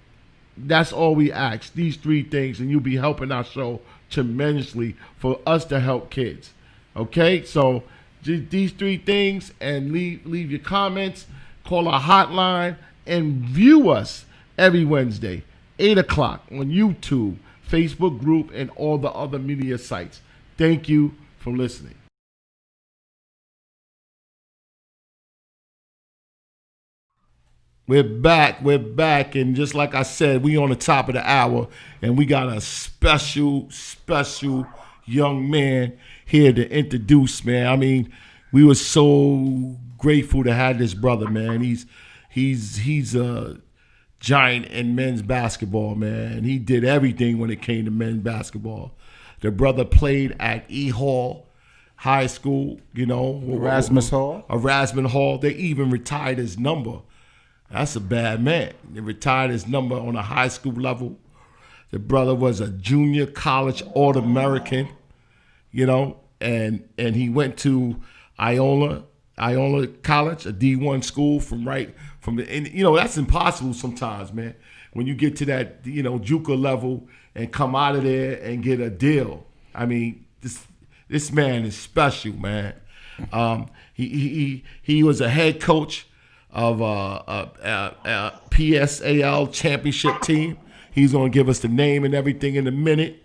S2: That's all we ask. These 3 things, and you'll be helping our show tremendously for us to help kids. Okay? So these 3 things, and leave your comments, call our hotline, and view us every Wednesday, 8 o'clock on YouTube, Facebook group, and all the other media sites. Thank you for listening. We're back, and just like I said, we on the top of the hour, and we got a special young man here to introduce, man. I mean, we were so grateful to have this brother, man. He's a giant in men's basketball, man. He did everything when it came to men's basketball. The brother played at E Hall High School,
S3: Erasmus
S2: Hall. They even retired his number. That's a bad man. They retired his number on a high school level. The brother was a junior college All-American, and he went to Iola College, a D1 school that's impossible sometimes, man. When you get to that, JUCO level and come out of there and get a deal. I mean, this man is special, man. He was a head coach of a PSAL championship team. He's going to give us the name and everything in a minute.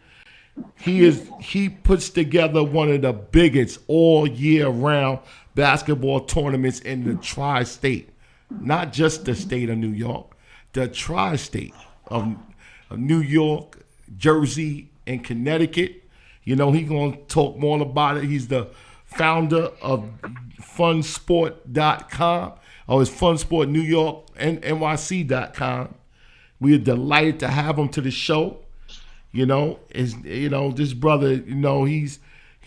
S2: He puts together one of the biggest all year round basketball tournaments in the tri-state, not just the state of New York, the tri-state of New York, Jersey, and Connecticut. He's going to talk more about it. He's the founder of funsport.com. It's Funsport New York and NYC.com. We are delighted to have him to the show. This brother,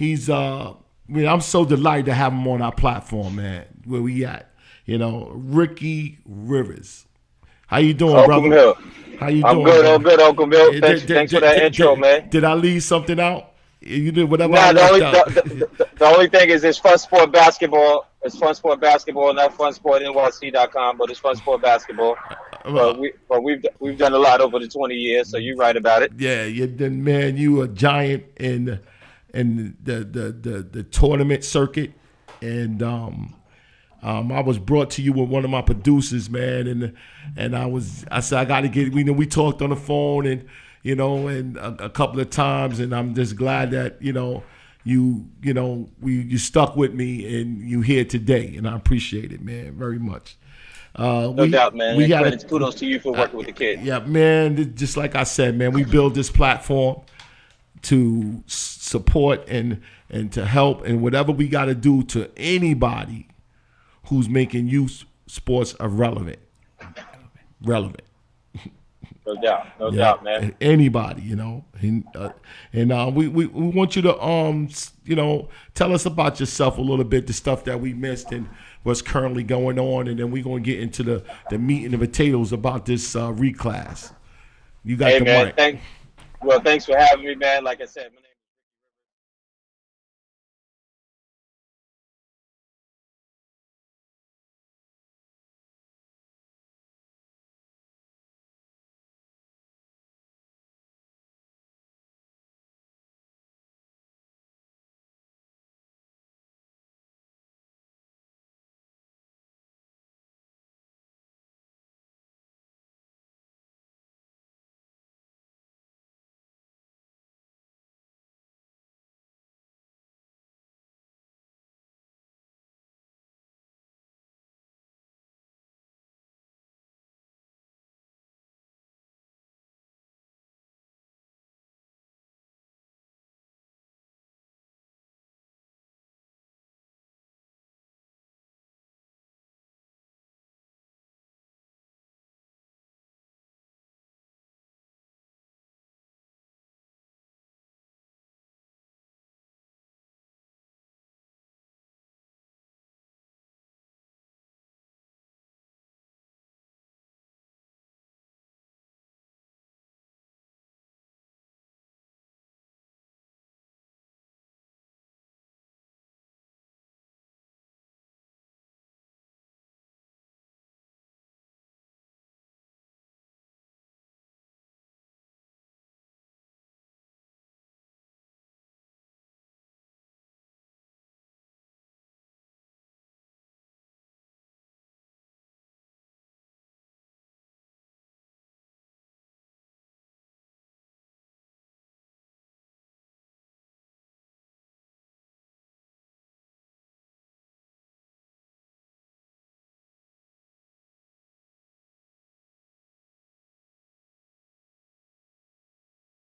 S2: I'm so delighted to have him on our platform, man. Where we at? Rickey Rivers. How you doing,
S9: Uncle
S2: brother?
S9: Mill.
S2: How you
S9: I'm
S2: doing?
S9: good,
S2: brother?
S9: I'm good, Uncle Mill. Thanks for that intro, man.
S2: Did I leave something out? You did whatever
S9: Nah,
S2: I left out.
S9: the only thing is it's Fun Sport Basketball. It's Fun Sport Basketball, not funsportnyc.com, but it's Fun Sport Basketball. But we've done a lot over the 20 years, so you're right about it.
S2: Yeah, man, you a giant in the tournament circuit, and I was brought to you with one of my producers, man, and I said I got to get. We talked on the phone and a couple of times, and I'm just glad that you stuck with me and you here today, and I appreciate it, man, very much.
S9: No doubt, man. Kudos to you for working with the kid.
S2: Yeah, man. Just like I said, man, we build this platform to support and to help, and whatever we got to do to anybody who's making youth sports relevant.
S9: No doubt, man.
S2: Anybody, and we want you to tell us about yourself a little bit, the stuff that we missed and what's currently going on, and then we're gonna get into the meat and the potatoes about this reclass. You got the mic.
S9: Thanks for having me, man. Like I said,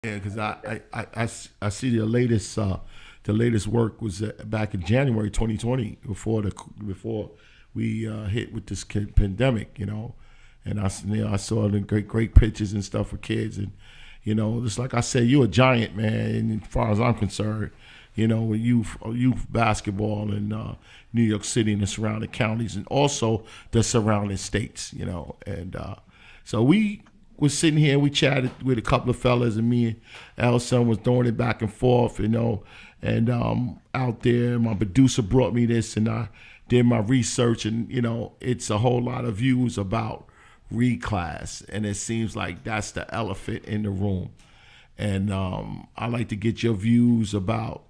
S2: Yeah, because I see the latest work was back in January 2020 before we hit with this pandemic, and I saw the great pictures and stuff for kids, and just like I said, you're a giant, man. And as far as I'm concerned, with youth basketball in New York City and the surrounding counties, and also the surrounding states, and so we was sitting here, we chatted with a couple of fellas, and me and Elson was throwing it back and forth, and out there, my producer brought me this, and I did my research, and it's a whole lot of views about reclass, and it seems like that's the elephant in the room, and I like to get your views about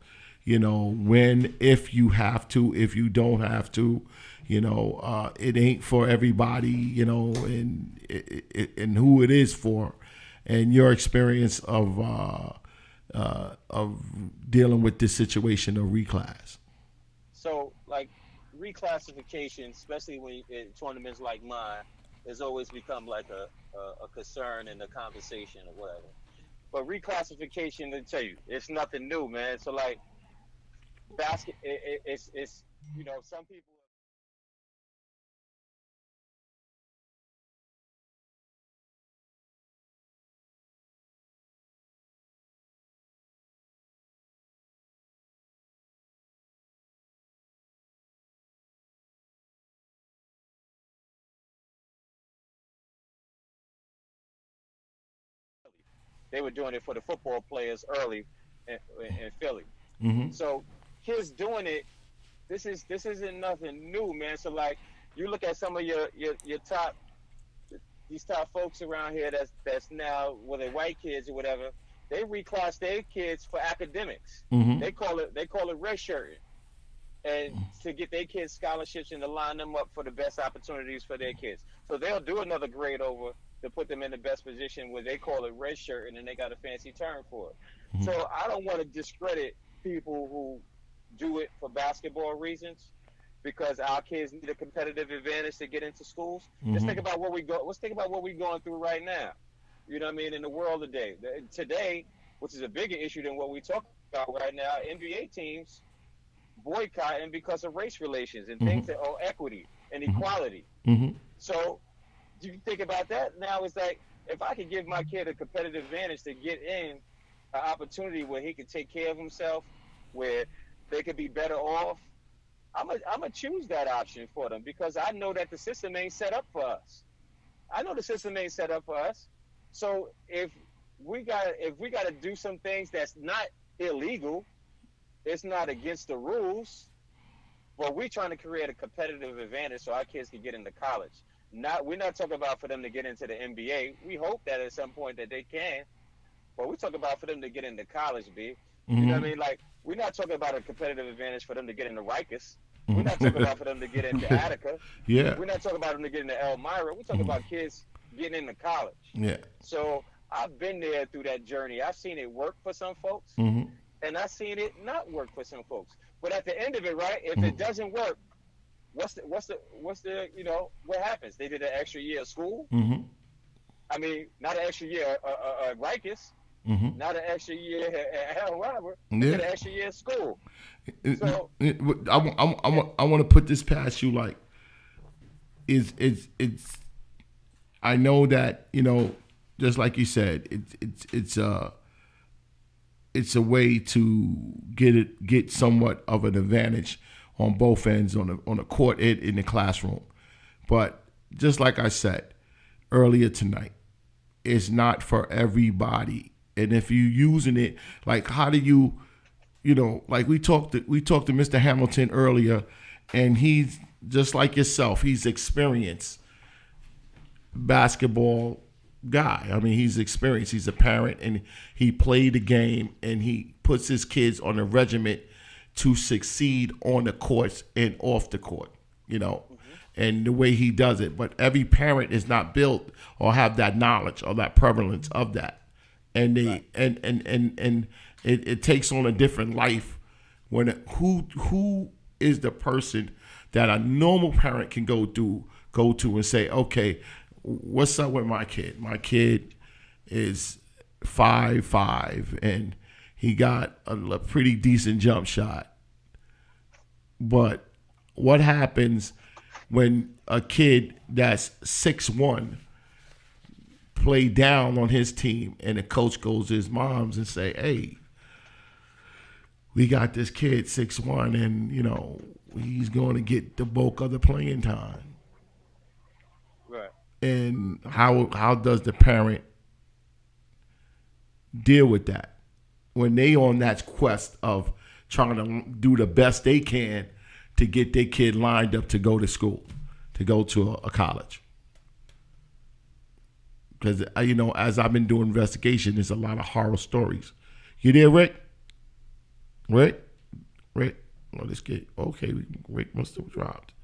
S2: when, if you have to, if you don't have to. It ain't for everybody, and who it is for, and your experience of dealing with this situation of reclass.
S10: So, like, reclassification, especially when in tournaments like mine, has always become like a concern in the conversation or whatever. But reclassification, to tell you, it's nothing new, man. So, like, it's some people. They were doing it for the football players early in Philly.
S2: Mm-hmm.
S10: So kids doing it. This isn't nothing new, man. So like, you look at some of your top, these top folks around here that's now, whether white kids or whatever, they reclass their kids for academics.
S2: Mm-hmm.
S10: They call it redshirting, and to get their kids scholarships and to line them up for the best opportunities for their kids. So they'll do another grade over to put them in the best position, where they call it redshirting, and they got a fancy term for it. Mm-hmm. So I don't want to discredit people who do it for basketball reasons, because our kids need a competitive advantage to get into schools. Mm-hmm. Let's think about what we're going through right now. You know what I mean? In the world today, which is a bigger issue than what we talk about right now, NBA teams boycotting because of race relations and things that are equity and equality.
S2: Mm-hmm.
S10: So you think about that now. It's like, if I could give my kid a competitive advantage to get in an opportunity where he can take care of himself, where they could be better off, I'm gonna choose that option for them, because I know that the system ain't set up for us. I know the system ain't set up for us. So if we gotta do some things that's not illegal, it's not against the rules, but we're trying to create a competitive advantage so our kids can get into college. We're not talking about for them to get into the NBA. We hope that at some point that they can, but we talk about for them to get into college, B. You know what I mean? Like, we're not talking about a competitive advantage for them to get into Rikers. We're not talking about for them to get into Attica.
S2: Yeah.
S10: We're not talking about them to get into Elmira. We're talking about kids getting into college.
S2: Yeah.
S10: So I've been there through that journey. I've seen it work for some folks, and I've seen it not work for some folks. But at the end of it, right, if it doesn't work, what's the what happens? They did an extra year of school. I mean, not an extra year at Rikers. Not an extra year at Elmira. They did an extra year of school. So
S2: I want to put this past you, like, it's I know that, just like you said, it's a way to get somewhat of an advantage on both ends, on the court and in the classroom. But just like I said earlier tonight, it's not for everybody. And if you're using it, like, how do you, like we talked to Mr. Hamilton earlier, and he's just like yourself. He's experienced basketball guy. I mean, he's experienced. He's a parent, and he played the game, and he puts his kids on a regiment to succeed on the courts and off the court, and the way he does it. But every parent is not built or have that knowledge or that prevalence of that. And it takes on a different life when who is the person that a normal parent can go to and say, okay, what's up with my kid? My kid is 5'5", and he got a pretty decent jump shot. But what happens when a kid that's 6'1" play down on his team, and the coach goes to his moms and say, "Hey, we got this kid 6'1", and he's going to get the bulk of the playing time."
S10: Right.
S2: And how does the parent deal with that when they on that quest of trying to do the best they can to get their kid lined up to go to school, to go to a college? Because, as I've been doing investigation, there's a lot of horror stories. You there, Rick? Rick? Oh, let's get, okay, Rick must have dropped.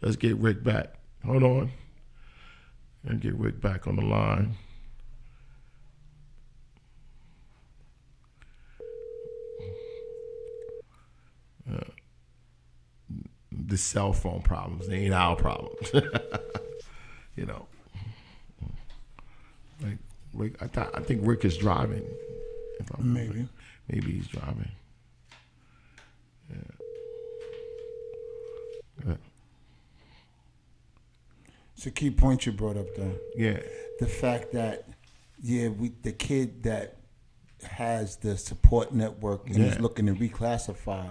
S2: Let's get Rick back. Hold on. And get Rick back on the line. The cell phone problems, they ain't our problems. Like Rick, I think Rick is driving.
S3: Maybe
S2: he's driving. Yeah.
S3: It's a key point you brought up there.
S2: Yeah.
S3: The fact that the kid that has the support network and is looking to reclassify,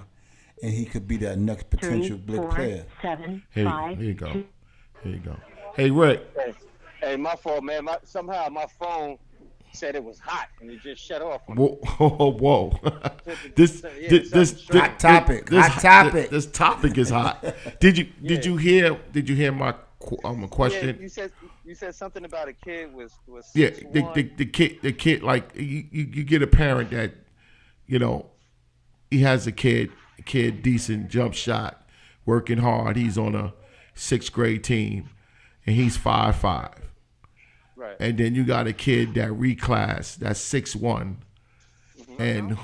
S3: and he could be that next potential big player.
S11: 7,
S2: Hey,
S11: 5,
S2: here you go.
S11: 2.
S2: Here you go. Hey, Rick.
S10: Hey, my fault, man. Somehow my phone said it was hot and it just shut off.
S2: Whoa. This
S3: hot topic.
S2: This topic is hot. Did you hear my question?
S10: Yeah, you said something about a kid was
S2: yeah,
S10: 6'1".
S2: the kid like you get a parent that he has a kid decent jump shot, working hard. He's on a 6th grade team, and he's 5'5".
S10: Right.
S2: And then you got a kid that reclass that's 6'1", and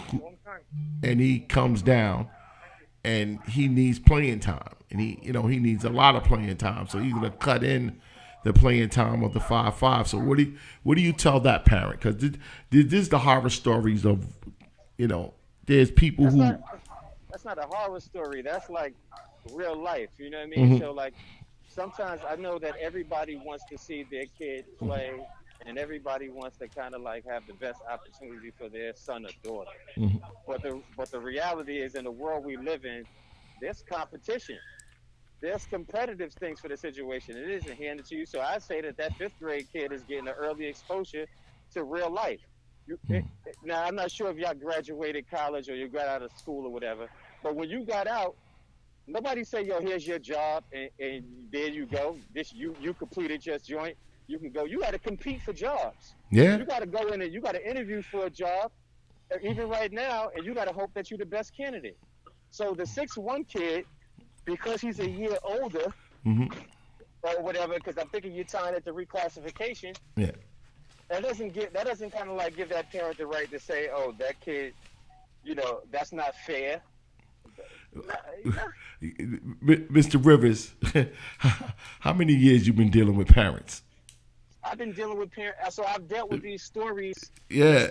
S2: he comes down, and he needs playing time, and he needs a lot of playing time. So he's gonna cut in the playing time of the 5'5". So what do you tell that parent? Because this is the horror stories of there's people
S10: That's not a horror story. That's like real life. You know what I mean? So like sometimes I know that everybody wants to see their kid play, and everybody wants to kind of like have the best opportunity for their son or daughter. But the reality is, in the world we live in, there's competition. There's competitive things for the situation. It isn't handed to you. So I say that 5th grade kid is getting an early exposure to real life. Now, I'm not sure if y'all graduated college or you got out of school or whatever, but when you got out, nobody say, "Yo, here's your job, and there you go. You completed your joint. You can go." You got to compete for jobs.
S2: Yeah.
S10: You got to go in and you got to interview for a job, even right now, and you got to hope that you're the best candidate. So the 6'1" kid, because he's a year older, or whatever, because I'm thinking you're tying it to reclassification.
S2: Yeah.
S10: That doesn't kind of like give that parent the right to say, "Oh, that kid, that's not fair."
S2: Mr. Rivers, how many years you been dealing with parents?
S10: I've been dealing with parents, so I've dealt with these stories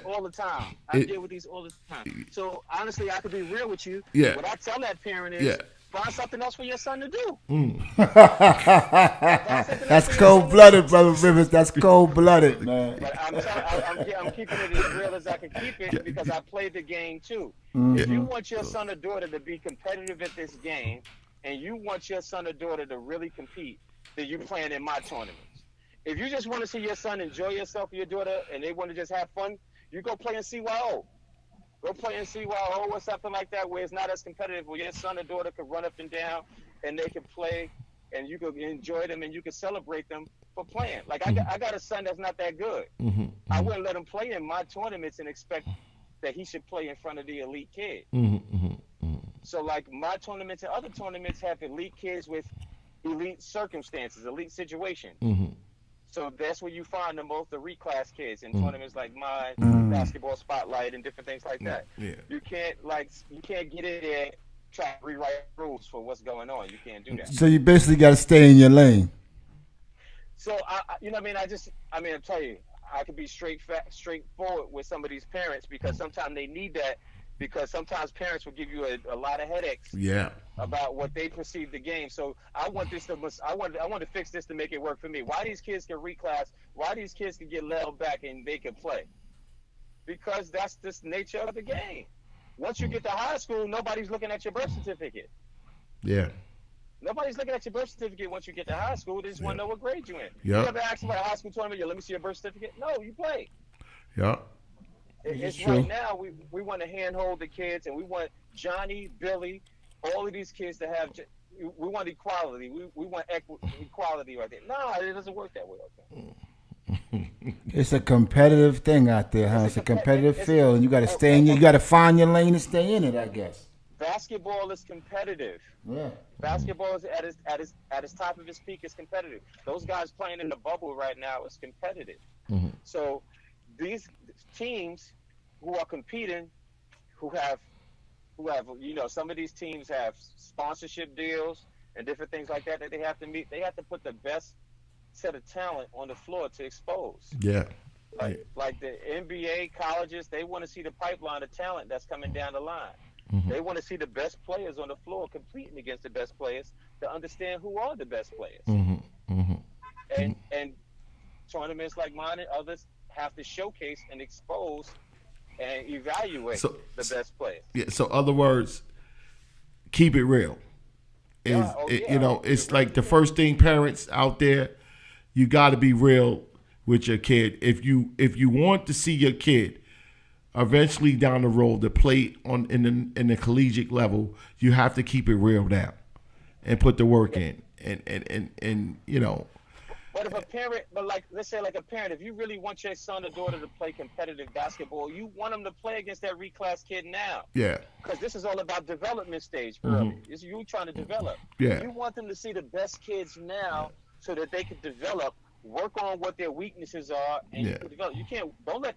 S10: all the time. I deal with these all the time. So honestly, I could be real with you.
S2: Yeah.
S10: What I tell that parent is, find something else for your son to do.
S3: That's cold-blooded, Brother Rivers. That's cold-blooded, man.
S10: But I'm keeping it as real as I can keep it because I played the game too. If you want your son or daughter to be competitive at this game, and you want your son or daughter to really compete, then you're playing in my tournaments. If you just want to see your son enjoy yourself or your daughter, and they want to just have fun, you go play in CYO. Go play in CYO or something like that where it's not as competitive, where your son or daughter can run up and down and they can play and you can enjoy them and you can celebrate them for playing. Like I got a son that's not that good. I wouldn't let him play in my tournaments and expect that he should play in front of the elite kid. So like my tournaments and other tournaments have elite kids with elite circumstances, elite situations. So that's where you find the reclass kids in tournaments like mine, basketball spotlight, and different things like that.
S2: Yeah.
S10: You can't get in there try to rewrite rules for what's going on. You can't do that.
S3: So you basically got to stay in your lane.
S10: So I you know what I mean? I tell you, I can be straightforward with some of these parents because sometimes they need that. Because sometimes parents will give you a lot of headaches about what they perceive the game. So I want to fix this to make it work for me. Why these kids can reclass? Why these kids can get leveled back and they can play? Because that's just the nature of the game. Once you get to high school, nobody's looking at your birth certificate.
S2: Yeah.
S10: Nobody's looking at your birth certificate once you get to high school. They just want to know what grade you're in.
S2: Yeah.
S10: You ever ask about a high school tournament? Let me see your birth certificate. No, you play.
S2: Yeah.
S10: It's
S3: true.
S10: right now we want to handhold the kids, and we want Johnny, Billy, all of these kids to have. We want equality. We want equality right there. No, it doesn't work that way. Okay.
S3: It's a competitive thing out there, huh? It's a competitive field, and you got to stay in. You got to find your lane and stay in it, I guess.
S10: Basketball is competitive.
S3: Yeah.
S10: Basketball is at its top of its peak is competitive. Those guys playing in the bubble right now is competitive.
S2: Mm-hmm.
S10: So these teams who are competing, who have some of these teams have sponsorship deals and different things like that they have to meet. They have to put the best set of talent on the floor to expose.
S2: Yeah.
S10: Like the NBA, colleges, they want to see the pipeline of talent that's coming down the line.
S2: Mm-hmm.
S10: They want to see the best players on the floor competing against the best players to understand who are the best players.
S2: Mm-hmm. Mm-hmm.
S10: And tournaments like mine and others have to showcase and expose and evaluate the best players.
S2: Yeah. So, other words, keep it real. It's like the first thing parents out there, you got to be real with your kid. If you want to see your kid eventually down the road to play in the collegiate level, you have to keep it real now and put the work in. And
S10: But if a parent, let's say like a parent, if you really want your son or daughter to play competitive basketball, you want them to play against that reclass kid now.
S2: Yeah.
S10: Because this is all about development stage, bro.
S2: Mm-hmm.
S10: It's you trying to develop.
S2: Yeah.
S10: You want them to see the best kids now so that they can develop, work on what their weaknesses are, and you can develop. You can't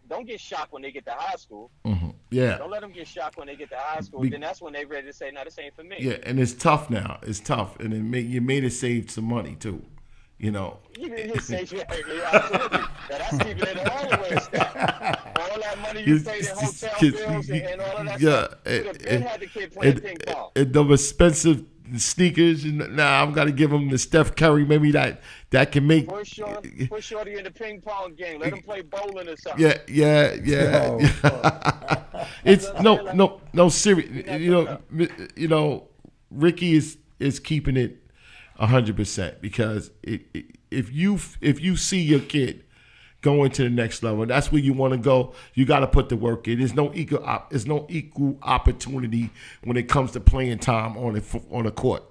S10: don't get shocked when they get to high school.
S2: Mm-hmm. Yeah.
S10: Don't let them get shocked when they get to high school. Then that's when they're ready to say, "No, this ain't for me."
S2: Yeah, and it's tough now. It's tough, and you made it save some money too.
S10: You say, absolutely. That's keeping it all the way a step. All that money you paid in hotel bills and all of that stuff. You would have been had the kid playing ping pong.
S2: And the expensive sneakers, I've got to give him the Steph Curry, maybe that can make.
S10: Push Shorty in the ping pong game. Let him play bowling or something.
S2: Yeah. It's no serious. Ricky is keeping it 100% because if you see your kid going to the next level, that's where you want to go. You got to put the work in. There's no equal opportunity when it comes to playing time on a court.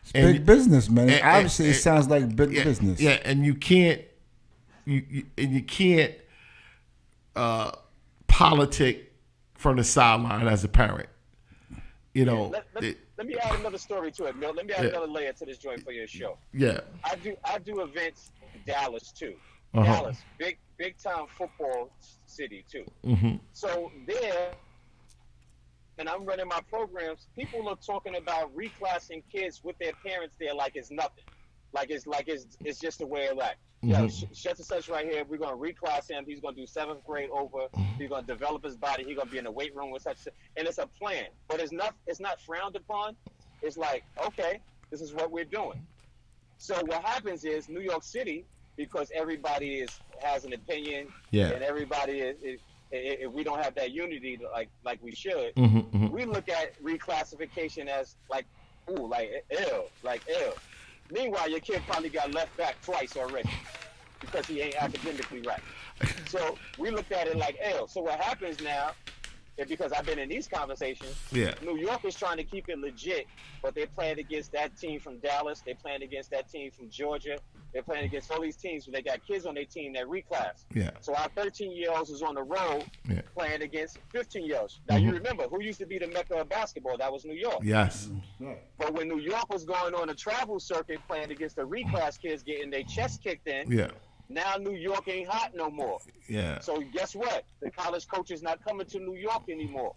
S3: It's big business, man. Obviously, it sounds like big business.
S2: Yeah, and you can't politic from the sideline as a parent.
S10: Let me add another story to it, Milt. Let me add another layer to this joint for your show.
S2: Yeah.
S10: I do events in Dallas too.
S2: Uh-huh.
S10: Dallas, big time football city too.
S2: Mm-hmm.
S10: So there, and I'm running my programs. People are talking about reclassing kids with their parents there like it's nothing, like it's just a way of life.
S2: Mm-hmm.
S10: Such and such right here. We're gonna reclass him. He's gonna do 7th grade over. He's gonna develop his body. He's gonna be in the weight room with such, and it's a plan. But it's not frowned upon. It's like, okay, this is what we're doing. So what happens is New York City, because everybody has an opinion, and everybody if we don't have that unity like we should, we look at reclassification as like ill. Meanwhile, your kid probably got left back twice already because he ain't academically right. So we looked at it like L. So what happens now, because I've been in these conversations, New York is trying to keep it legit, but they're playing against that team from Dallas. They're playing against that team from Georgia. They're playing against all these teams where they got kids on their team that reclass.
S2: Yeah.
S10: So our 13-year-olds is on the road playing against 15-year-olds. Now, you remember, who used to be the mecca of basketball? That was New York.
S2: Yes.
S10: But when New York was going on a travel circuit playing against the reclass kids getting their chest kicked in, now New York ain't hot no more.
S2: Yeah.
S10: So guess what? The college coach is not coming to New York anymore.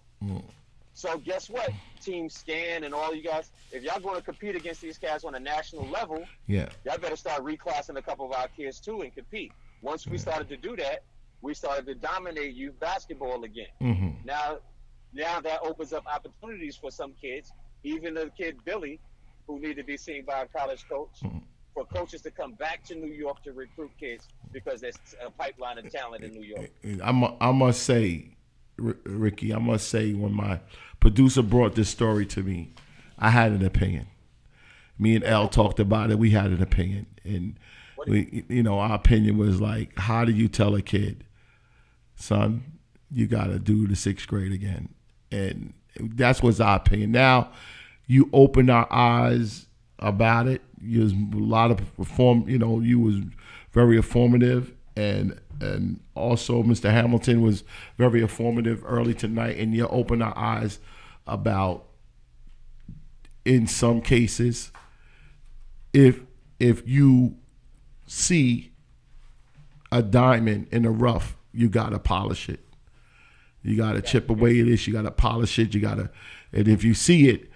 S10: So guess what? Team Scan and all you guys, if y'all going to compete against these guys on a national level, y'all better start reclassing a couple of our kids too and compete. Once we started to do that, we started to dominate youth basketball again. Now that opens up opportunities for some kids, even the kid Billy, who need to be seen by a college coach, for coaches to come back to New York to recruit kids because there's a pipeline of talent in New York.
S2: I must say, Ricky, when my producer brought this story to me, I had an opinion. Me and L talked about it. We had an opinion, and our opinion was like, how do you tell a kid, son, you got to do the 6th grade again? And that's what's our opinion. Now, you opened our eyes about it. You was a lot of you was very informative, and also Mr. Hamilton was very informative early tonight, and you opened our eyes about, in some cases, if you see a diamond in the rough, you gotta polish it. You gotta chip away at this. You gotta polish it. And if you see it,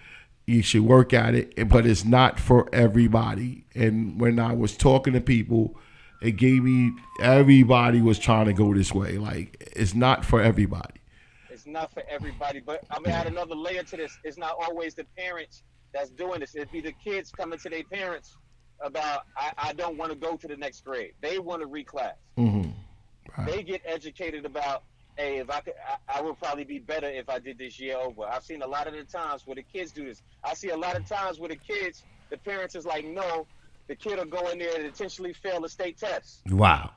S2: you should work at it. But it's not for everybody. And when I was talking to people, it gave me, everybody was trying to go this way. Like, it's not for everybody.
S10: It's not for everybody, but I'm gonna add another layer to this. It's not always the parents that's doing this. It'd be the kids coming to their parents about, I don't want to go to the next grade. They want to reclass.
S2: Right.
S10: They get educated about, hey, if I could, I would probably be better if I did this year over. I've seen a lot of the times where the kids do this. I see a lot of times where the kids, the parents is like, no, the kid will go in there and intentionally fail the state test.
S2: Wow.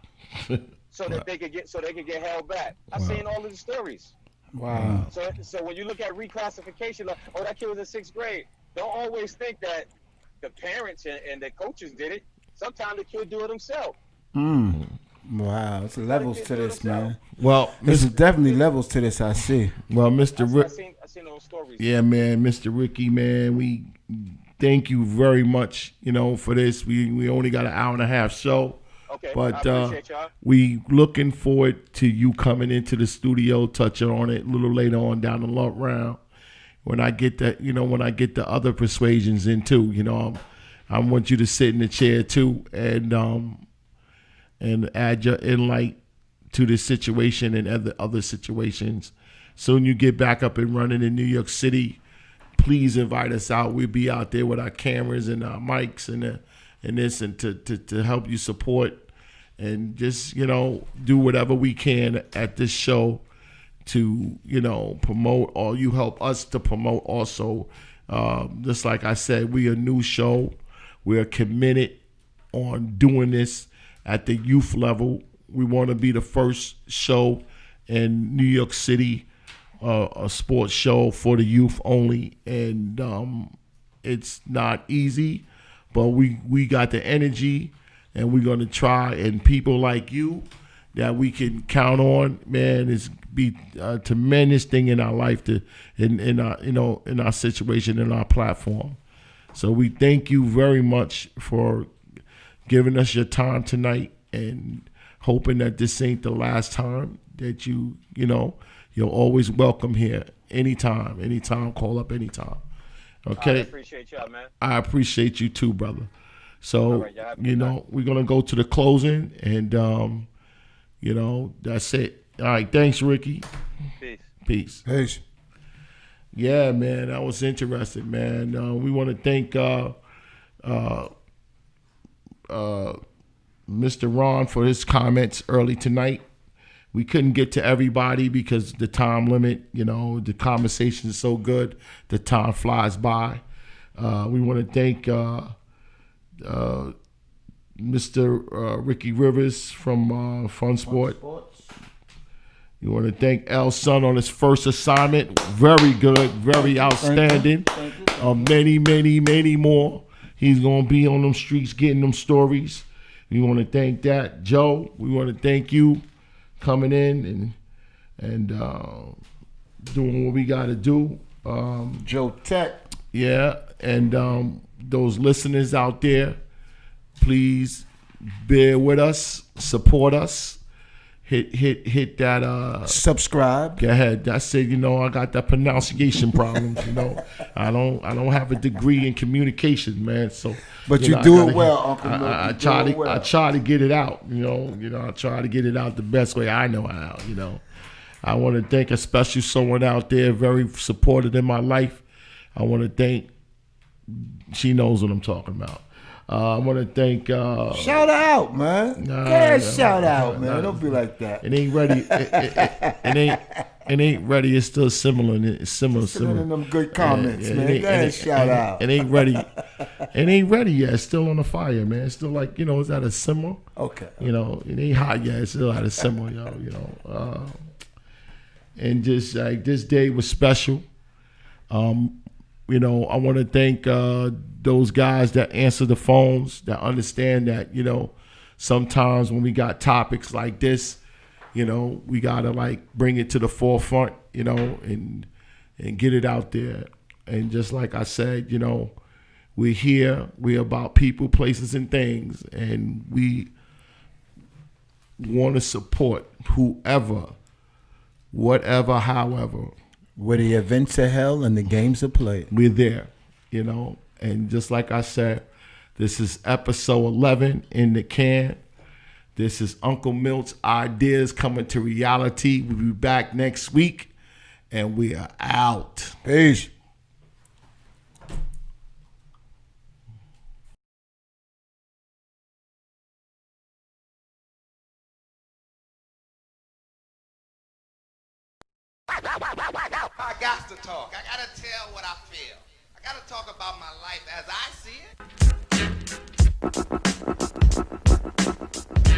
S10: So that they could get held back. I've seen all of the stories.
S3: Wow.
S10: So when you look at reclassification, like, oh, that kid was in 6th grade. Don't always think that the parents and the coaches did it. Sometimes the kid do it himself.
S3: Wow, there's levels to this, man.
S2: Well,
S3: there's definitely levels to this, I see.
S2: Well, Mr. Rick.
S10: I seen those stories.
S2: Yeah, man, Mr. Ricky, man, we thank you very much, for this. We only got an hour and a half show.
S10: Okay,
S2: but
S10: I appreciate y'all.
S2: We looking forward to you coming into the studio, touching on it a little later on down the long round. When I get the other persuasions in too, I want you to sit in the chair too and add your inlight to this situation and other situations. Soon you get back up and running in New York City, please invite us out. We'll be out there with our cameras and our mics and to help you support and just, do whatever we can at this show to, promote, or you help us to promote also. Just like I said, we a new show. We're committed on doing this at the youth level. We want to be the first show in New York City, a sports show for the youth only. And it's not easy, but we got the energy, and we're going to try. And people like you that we can count on, man, it's be a tremendous thing in our life in our situation, in our platform. So we thank you very much for giving us your time tonight, and hoping that this ain't the last time that you're always welcome here. Anytime, call up anytime. Okay.
S10: I appreciate y'all, man.
S2: I appreciate you too, brother. So,
S10: right,
S2: we're going to go to the closing, and, that's it. All right. Thanks, Ricky. Peace. Yeah, man. That was interesting, man. We want to thank Mr. Ron for his comments early tonight. We couldn't get to everybody because the time limit, the conversation is so good, the time flies by. We want to thank Mr. Rickey Rivers from Fun Sport. We want to thank L's son on his first assignment. Very good, very outstanding. Many, many, many more. He's going to be on them streets getting them stories. We want to thank that. Joe, we want to thank you coming in and doing what we got to do.
S3: Joe Tech.
S2: Yeah, and those listeners out there, please bear with us, support us. hit that
S3: subscribe.
S2: Go ahead. I said, I got that pronunciation problems. I don't have a degree in communication, man. So,
S3: but you do it well, Uncle.
S2: I try to get it out. I try to get it out the best way I know how. I want to thank especially someone out there very supportive in my life. I want to thank. She knows what I'm talking about. I want to thank.
S3: Shout out, man. Shout out, man. Don't be like that.
S2: It ain't ready. It ain't ready. It's still similar. It's similar.
S3: In them good comments, man. Shout out.
S2: It ain't ready. It ain't ready yet. It's still on the fire, man. It's still like it's at a simmer.
S3: Okay.
S2: It ain't hot yet. It's still at a simmer, and just like this day was special. I want to thank those guys that answer the phones, that understand that, sometimes when we got topics like this, we got to bring it to the forefront, and get it out there. And just like I said, we're here, we're about people, places, and things, and we want to support whoever, whatever, however.
S3: Where the events are held and the games are played.
S2: We're there, And just like I said, this is episode 11 in the can. This is Uncle Milt's Ideas coming to reality. We'll be back next week, and we are out.
S3: Peace.
S11: I got to talk. I got to tell what I feel. I got to talk about my life as I see it.